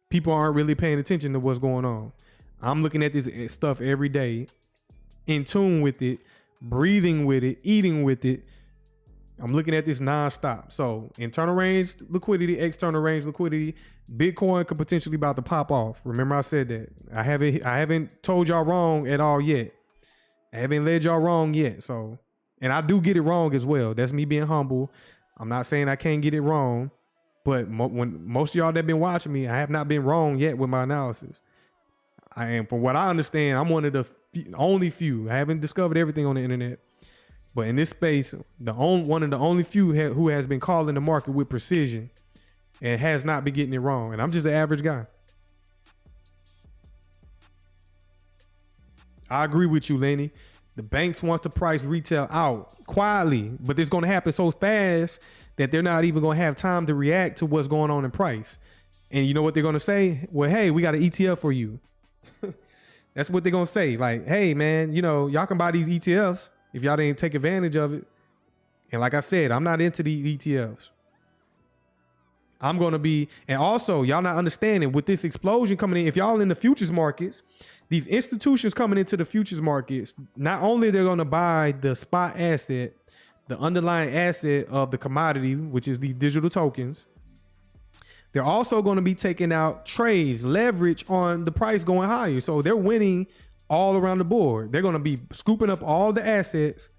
people aren't really paying attention to what's going on. I'm looking at this stuff every day, in tune with it, breathing with it, eating with it. I'm looking at this nonstop. So internal range liquidity, external range liquidity, Bitcoin could potentially about to pop off. Remember I said that. I haven't told y'all wrong at all yet. I haven't led y'all wrong yet. So, and I do get it wrong as well. That's me being humble. I'm not saying I can't get it wrong, but when most of y'all that been watching me, I have not been wrong yet with my analysis. I am, from what I understand, I'm one of the only few. I haven't discovered everything on the internet, but in this space, one of the only few who has been calling the market with precision and has not been getting it wrong. And I'm just an average guy. I agree with you, Lenny. The banks want to price retail out quietly, but it's going to happen so fast that they're not even going to have time to react to what's going on in price. And you know what they're going to say? Well, hey, we got an ETF for you. That's what they're going to say. Like, hey, man, you know, y'all can buy these ETFs if y'all didn't take advantage of it. And like I said, I'm not into these ETFs. I'm going to be, and also y'all not understanding with this explosion coming in, if y'all in the futures markets, these institutions coming into the futures markets, not only they're going to buy the spot asset, the underlying asset of the commodity, which is these digital tokens, they're also going to be taking out trades, leverage on the price going higher. So they're winning all around the board. They're going to be scooping up all the assets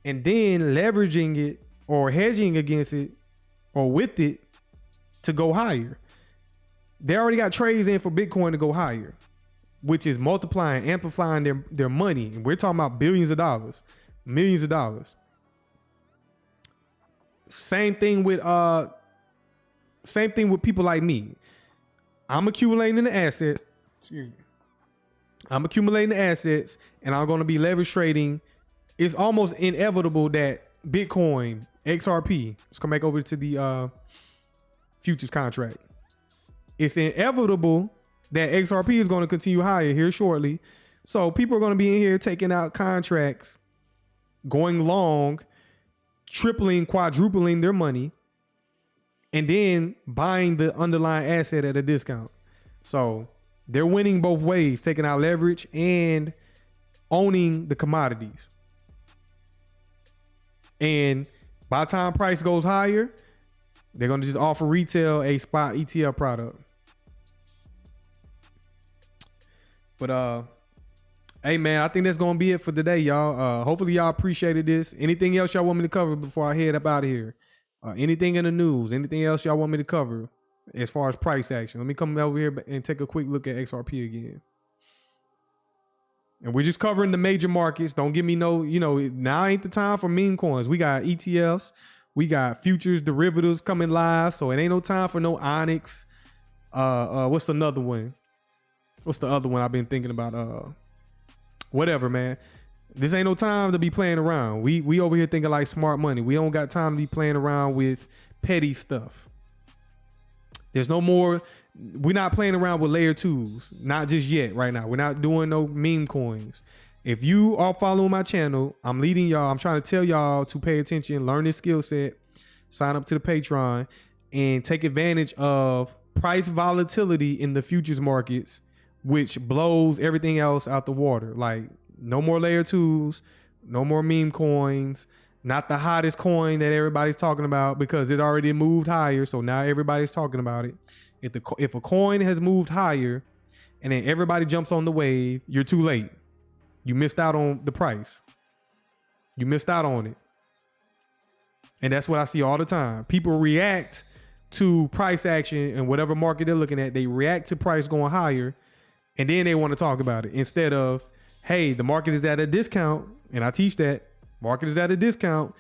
and then leveraging it or hedging against it or with it to go higher. They already got trades in for Bitcoin to go higher, which is multiplying, amplifying their money. And we're talking about billions of dollars, millions of dollars. Same thing with people like me. I'm accumulating the assets. Excuse me. I'm accumulating the assets and I'm going to be leverage trading. It's almost inevitable that Bitcoin, XRP, let's come back over to the futures contract. It's inevitable that XRP is going to continue higher here shortly. So people are going to be in here taking out contracts, going long, tripling, quadrupling their money, and then buying the underlying asset at a discount. So they're winning both ways, taking out leverage and owning the commodities. And by the time price goes higher, they're going to just offer retail a spot ETF product. But hey man, I think that's going to be it for today, y'all. Hopefully y'all appreciated this. Anything else y'all want me to cover before I head up out of here? Anything in the news, anything else y'all want me to cover as far as price action? Let me come over here and take a quick look at XRP again. And we're just covering the major markets. Don't give me no, now ain't the time for meme coins. We got ETFs. We got futures, derivatives coming live. So it ain't no time for no Onyx. What's another one? What's the other one I've been thinking about? Whatever, man. This ain't no time to be playing around. We over here thinking like smart money. We don't got time to be playing around with petty stuff. There's no more. We're not playing around with layer twos. Not just yet right now. We're not doing no meme coins. If you are following my channel, I'm leading y'all. I'm trying to tell y'all to pay attention, learn this skill set, sign up to the Patreon, and take advantage of price volatility in the futures markets, which blows everything else out the water. Like no more layer twos, no more meme coins, not the hottest coin that everybody's talking about because it already moved higher. So now everybody's talking about it. If a coin has moved higher and then everybody jumps on the wave, you're too late. You missed out on the price. You missed out on it. And that's what I see all the time. People react to price action and whatever market they're looking at. They react to price going higher and then they want to talk about it instead of, hey, the market is at a discount. And I teach that market is at a discount.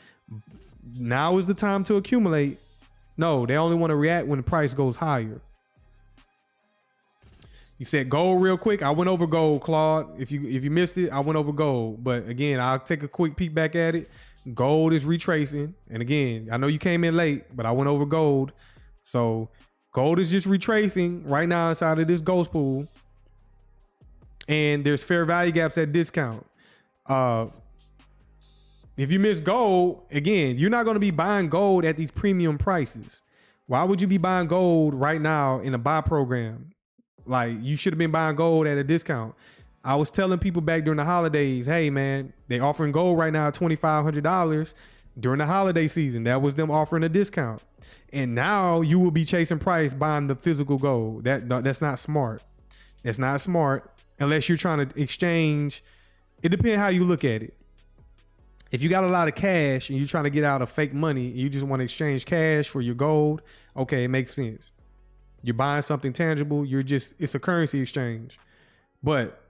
Now is the time to accumulate. No, they only want to react when the price goes higher. You said gold real quick. I went over gold, Claude. If you missed it, I went over gold. But again, I'll take a quick peek back at it. Gold is retracing. And again, I know you came in late, but I went over gold. So gold is just retracing right now inside of this ghost pool. And there's fair value gaps at discount. If you miss gold, again, you're not going to be buying gold at these premium prices. Why would you be buying gold right now in a buy program? Like, you should have been buying gold at a discount. I was telling people back during the holidays, hey man, they offering gold right now at $2,500 during the holiday season. That was them offering a discount. And now you will be chasing price buying the physical gold. That's not smart. That's not smart unless you're trying to exchange. It depends how you look at it. If you got a lot of cash and you're trying to get out of fake money and you just want to exchange cash for your gold, okay, it makes sense. You're buying something tangible. It's a currency exchange. But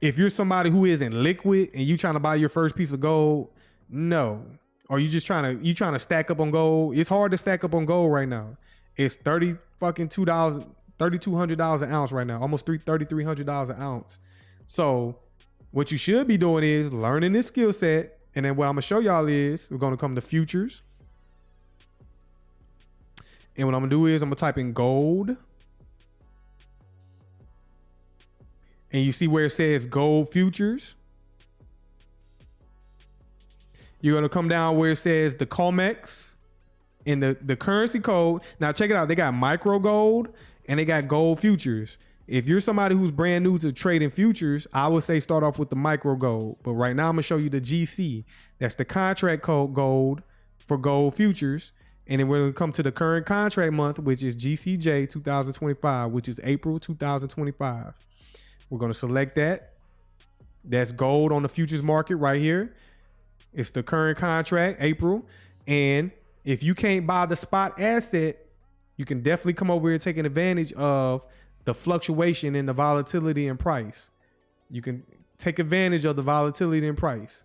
if you're somebody who isn't liquid and you trying to buy your first piece of gold, no. Or you trying to stack up on gold. It's hard to stack up on gold right now. It's $3,200 an ounce right now, almost $3,300 an ounce. So what you should be doing is learning this skill set. And then what I'm gonna show y'all is we're gonna come to futures. And what I'm gonna do is I'm gonna type in gold. And you see where it says gold futures. You're gonna come down where it says the COMEX and the currency code. Now check it out. They got micro gold and they got gold futures. If you're somebody who's brand new to trading futures, I would say start off with the micro gold. But right now I'm gonna show you the GC. That's the contract code gold for gold futures. And then we're gonna come to the current contract month, which is GCJ 2025, which is April 2025. We're gonna select that. That's gold on the futures market right here. It's the current contract, April. And if you can't buy the spot asset, you can definitely come over here taking advantage of the fluctuation in the volatility in price. You can take advantage of the volatility in price.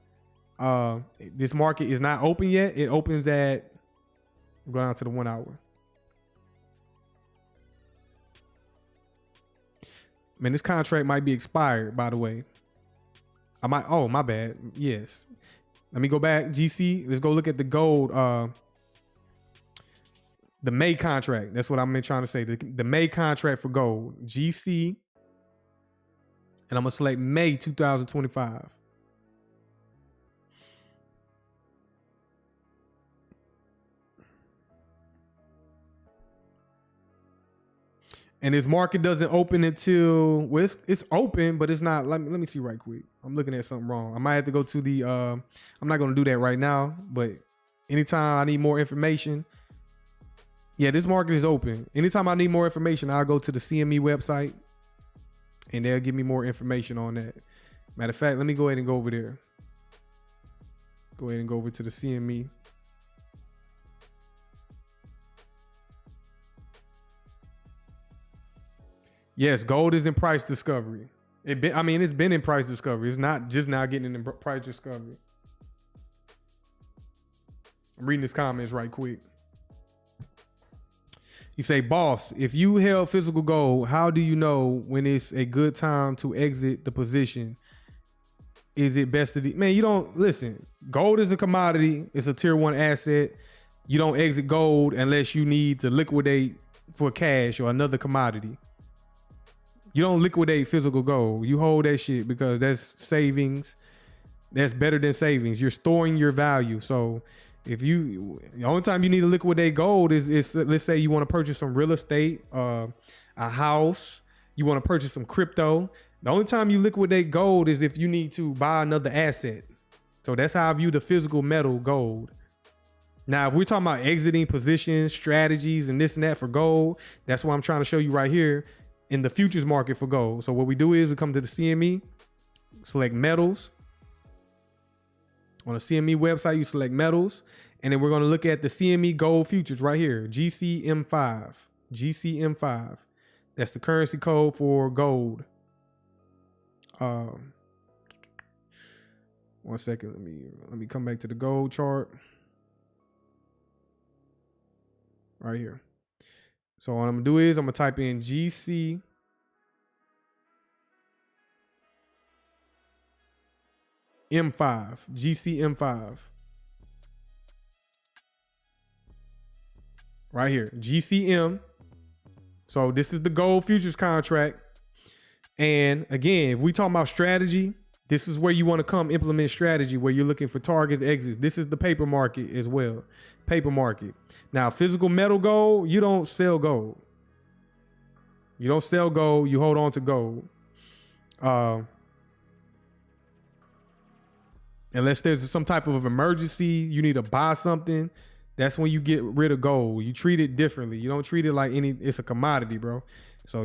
This market is not open yet. It opens at, go down to the 1 hour. Man, this contract might be expired, by the way. Oh, my bad. Yes. Let me go back. GC, let's go look at the gold. The May contract. That's what I'm trying to say. The May contract for gold. GC. And I'm going to select May 2025. And this market doesn't open until, well, it's open, but it's not. Let me see right quick. I'm looking at something wrong. I might have to go to the, I'm not going to do that right now, but anytime I need more information, yeah, this market is open. Anytime I need more information, I'll go to the CME website and they'll give me more information on that. Matter of fact, let me go ahead and go over there. Go ahead and go over to the CME. Yes, gold is in price discovery. It's been in price discovery. It's not just now getting in price discovery. I'm reading his comments right quick. You say, boss, if you held physical gold, how do you know when it's a good time to exit the position? Is it best to man? You don't listen. Gold is a commodity. It's a tier 1 asset. You don't exit gold unless you need to liquidate for cash or another commodity. You don't liquidate physical gold. You hold that shit because that's savings. That's better than savings. You're storing your value. So if the only time you need to liquidate gold is let's say you want to purchase some real estate, a house, you want to purchase some crypto. The only time you liquidate gold is if you need to buy another asset. So that's how I view the physical metal gold. Now, if we're talking about exiting positions, strategies, and this and that for gold, that's what I'm trying to show you right here in the futures market for gold. So what we do is we come to the CME, select metals. On the CME website, you select metals, and then we're going to look at the CME gold futures right here, GCM5. GCM5. That's the currency code for gold. 1 second, let me come back to the gold chart. Right here. So what I'm gonna do is I'm gonna type in GC M5, GCM5. Right here, GCM. So this is the gold futures contract. And again, if we talking about strategy, this is where you want to come implement strategy, where you're looking for targets, exits. This is the paper market as well. Paper market. Now, physical metal gold, you don't sell gold. You don't sell gold, you hold on to gold. Unless there's some type of emergency, you need to buy something, that's when you get rid of gold. You treat it differently. You don't treat it like it's a commodity, bro. So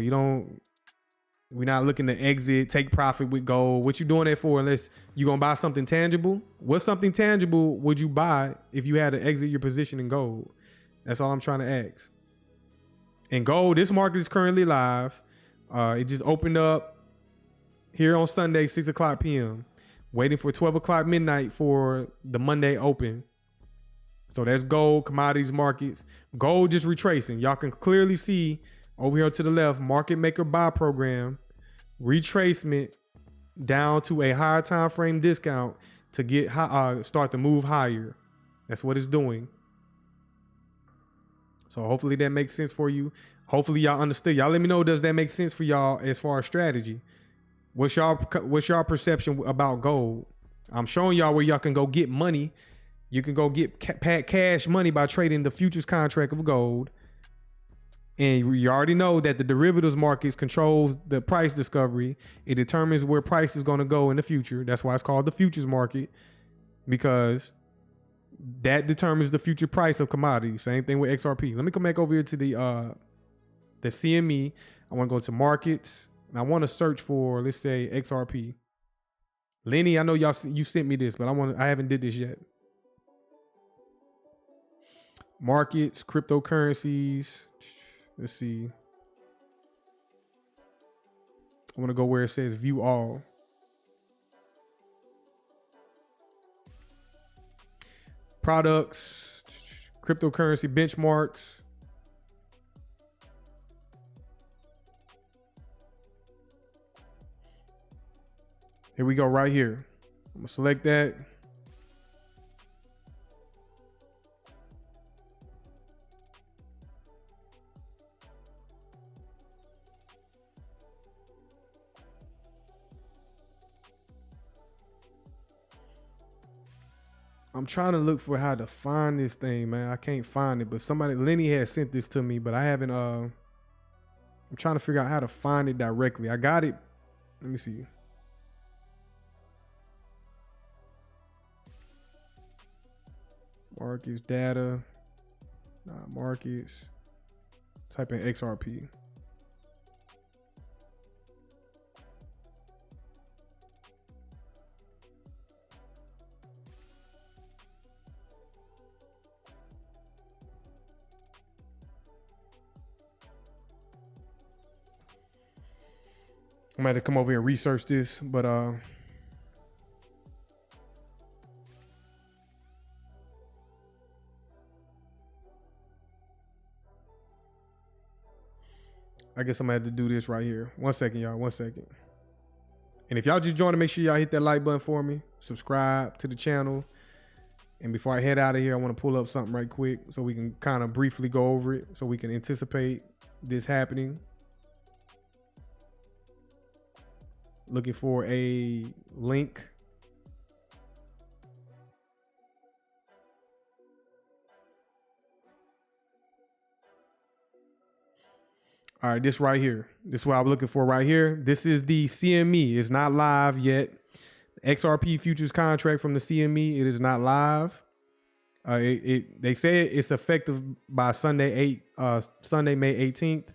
we're not looking to exit, take profit with gold. What you doing that for unless you gonna buy something tangible? What something tangible would you buy if you had to exit your position in gold? That's all I'm trying to ask. In gold, this market is currently live. It just opened up here on Sunday, 6 o'clock p.m. Waiting for 12 o'clock midnight for the Monday open. So that's gold, commodities markets. Gold just retracing. Y'all can clearly see over here to the left, market maker buy program, retracement down to a higher time frame discount to get start to move higher. That's what it's doing. So hopefully that makes sense for you. Hopefully y'all understood. Y'all let me know, does that make sense for y'all as far as strategy? What's y'all perception about gold? I'm showing y'all where y'all can go get money. You can go get cash money by trading the futures contract of gold. And you already know that the derivatives markets controls the price discovery. It determines where price is going to go in the future. That's why it's called the futures market, because that determines the future price of commodities. Same thing with XRP. Let me come back over here to the CME. I want to go to markets, and I want to search for, let's say, XRP. Lenny, I know you sent me this, but I haven't did this yet. Markets, cryptocurrencies. Let's see. I want to go where it says view all. Products, cryptocurrency benchmarks. Here we go right here. I'm gonna select that. I'm trying to look for how to find this thing, man. I can't find it, but Lenny has sent this to me, but I haven't, I'm trying to figure out how to find it directly. I got it. Let me see. Markets, data, markets, type in XRP. I'm gonna have to come over here and research this, but I guess I'm gonna have to do this right here. 1 second, y'all. 1 second. And if y'all just joined, make sure y'all hit that like button for me. Subscribe to the channel. And before I head out of here, I want to pull up something right quick so we can kind of briefly go over it, so we can anticipate this happening. Looking for a link. All right, this right here. This is what I'm looking for right here. This is the CME. It's not live yet. XRP futures contract from the CME. It is not live. They say it's effective by Sunday, May 18th.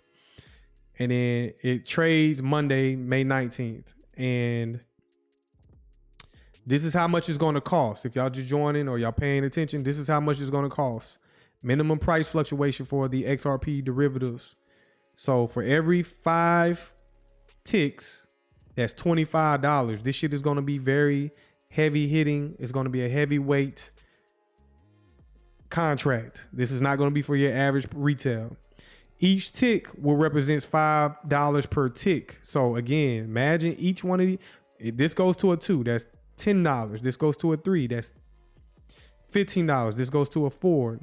And then it trades Monday, May 19th. And this is how much it's going to cost. If y'all just joining or y'all paying attention, this is how much it's going to cost. Minimum price fluctuation for the XRP derivatives. So for every 5 ticks, that's $25. This shit is going to be very heavy hitting. It's going to be a heavyweight contract. This is not going to be for your average retail. Each tick will represent $5 per tick. So again, imagine each one of these. If this goes to a 2, that's $10. This goes to a 3. That's $15. This goes to a 4.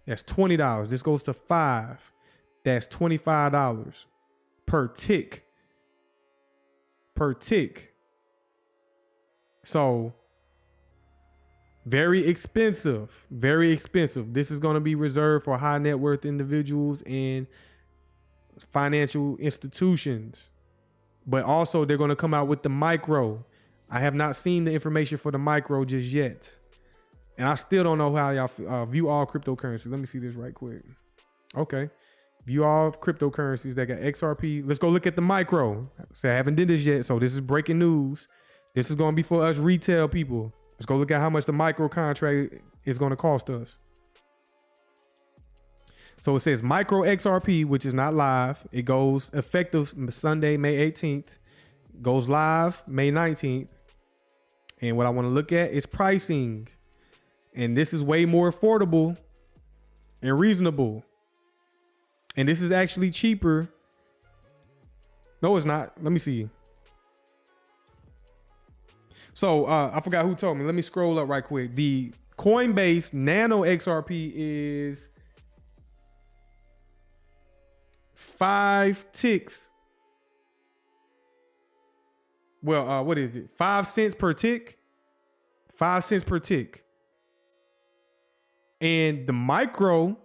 That's $20. This goes to 5. That's $25 per tick. Per tick. So very expensive. Very expensive. This is going to be reserved for high net worth individuals and financial institutions. But also they're going to come out with the micro. I have not seen the information for the micro just yet. And I still don't know how y'all view all cryptocurrencies. Let me see this right quick. Okay. View all cryptocurrencies that got XRP. Let's go look at the micro. So I haven't did this yet. So this is breaking news. This is going to be for us retail people. Let's go look at how much the micro contract is going to cost us. So it says micro XRP, which is not live. It goes effective Sunday, May 18th. Goes live May 19th. And what I want to look at is pricing. And this is way more affordable and reasonable. And this is actually cheaper. No, it's not. Let me see. So I forgot who told me. Let me scroll up right quick. The Coinbase Nano XRP is 5 ticks. Well, what is it? 5 cents per tick. 5 cents per tick. And the micro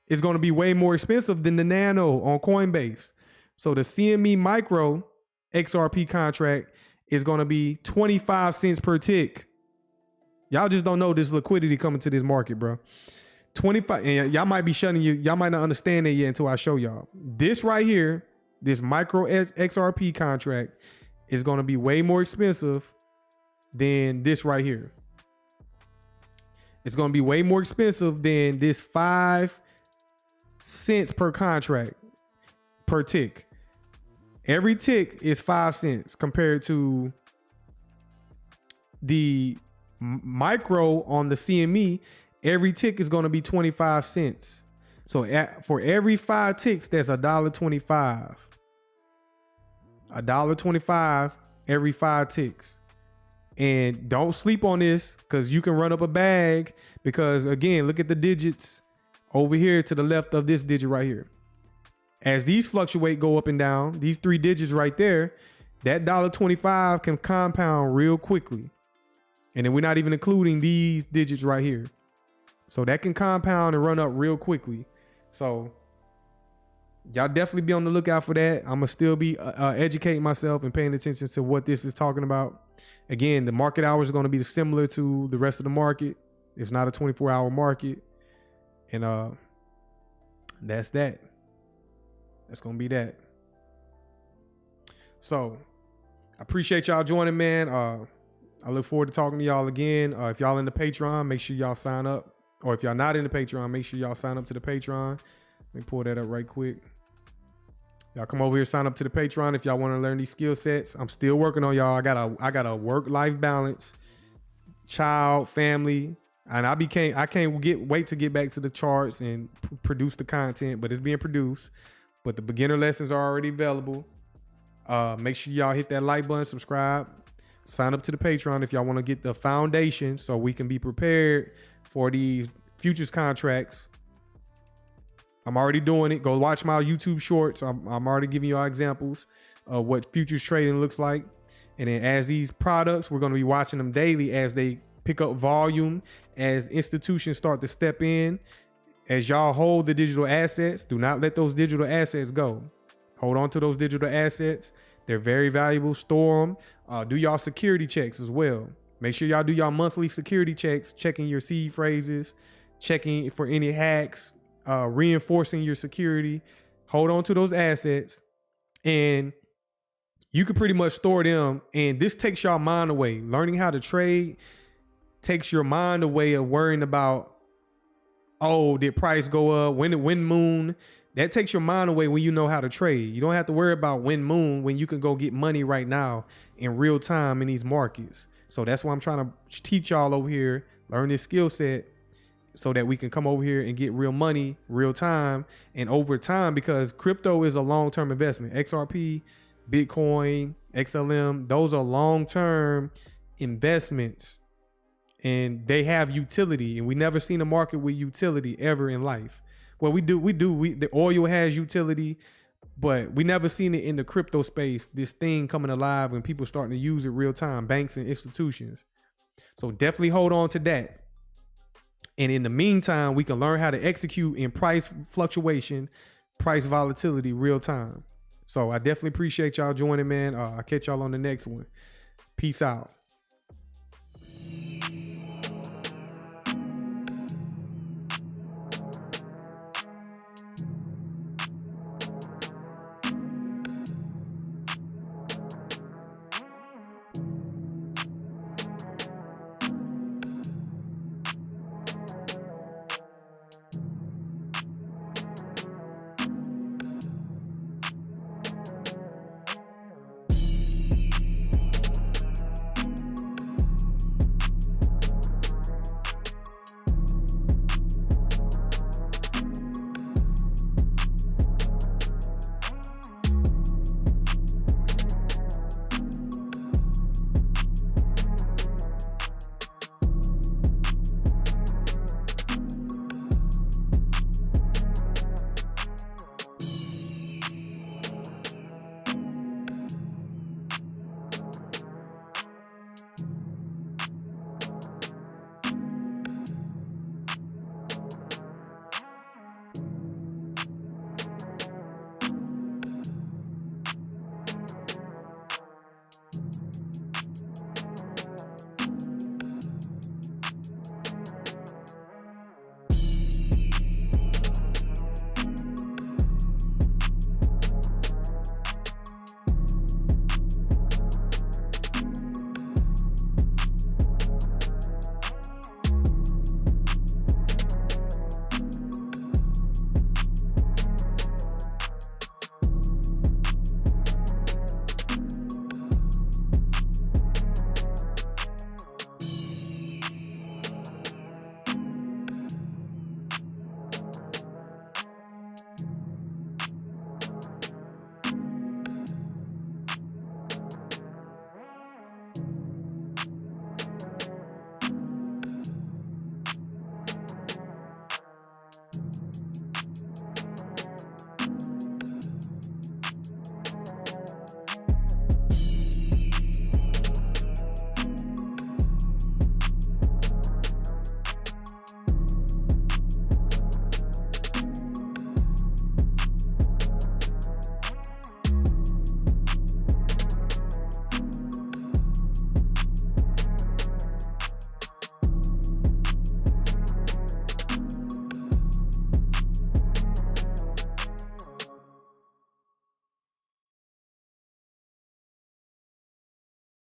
is going to be way more expensive than the nano on Coinbase. So the CME micro XRP contract is going to be 25 cents per tick. Y'all just don't know this liquidity coming to this market, bro. 25, and y'all might be shutting you. Y'all might not understand it yet until I show y'all. This right here, this micro XRP contract is going to be way more expensive than this right here. It's going to be way more expensive than this 5 cents per contract per tick. Every tick is 5 cents compared to the micro on the CME. Every tick is going to be 25 cents. So for every 5 ticks, that's $1.25. $1.25 every 5 ticks. And don't sleep on this because you can run up a bag because, again, look at the digits over here to the left of this digit right here. As these fluctuate, go up and down, these 3 digits right there, that $1.25 can compound real quickly. And then we're not even including these digits right here. So that can compound and run up real quickly. So y'all definitely be on the lookout for that. I'm going to still be educating myself and paying attention to what this is talking about. Again, the market hours are going to be similar to the rest of the market. It's not a 24-hour market. And that's that. That's going to be that. So I appreciate y'all joining, man. I look forward to talking to y'all again. If y'all in the Patreon, make sure y'all sign up. Or if y'all not in the Patreon, make sure y'all sign up to the Patreon. Let me pull that up right quick. Y'all come over here, sign up to the Patreon if y'all want to learn these skill sets. I'm still working on y'all. I got a work-life balance, child, family, and I can't wait to get back to the charts and produce the content, but it's being produced. But the beginner lessons are already available. Make sure y'all hit that like button, subscribe, sign up to the Patreon if y'all want to get the foundation so we can be prepared for these futures contracts. I'm already doing it. Go watch my YouTube shorts. I'm already giving you all examples of what futures trading looks like. And then as these products, we're going to be watching them daily as they pick up volume, as institutions start to step in. As y'all hold the digital assets, do not let those digital assets go. Hold on to those digital assets. They're very valuable. Store them. Do y'all security checks as well. Make sure y'all do y'all monthly security checks, checking your seed phrases, checking for any hacks, reinforcing your security. Hold on to those assets, and you can pretty much store them. And this takes y'all mind away. Learning how to trade takes your mind away of worrying about, oh, did price go up? When did wind moon? That takes your mind away when you know how to trade. You don't have to worry about wind moon when you can go get money right now in real time in these markets. So that's why I'm trying to teach y'all over here, learn this skill set so that we can come over here and get real money, real time, and over time, because crypto is a long-term investment. XRP, Bitcoin, XLM, those are long-term investments and they have utility, and we never seen a market with utility ever in life. Well, the oil has utility, but we never seen it in the crypto space, this thing coming alive when people starting to use it real time, banks and institutions. So definitely hold on to that. And in the meantime, we can learn how to execute in price fluctuation, price volatility real time. So I definitely appreciate y'all joining, man. I'll catch y'all on the next one. Peace out.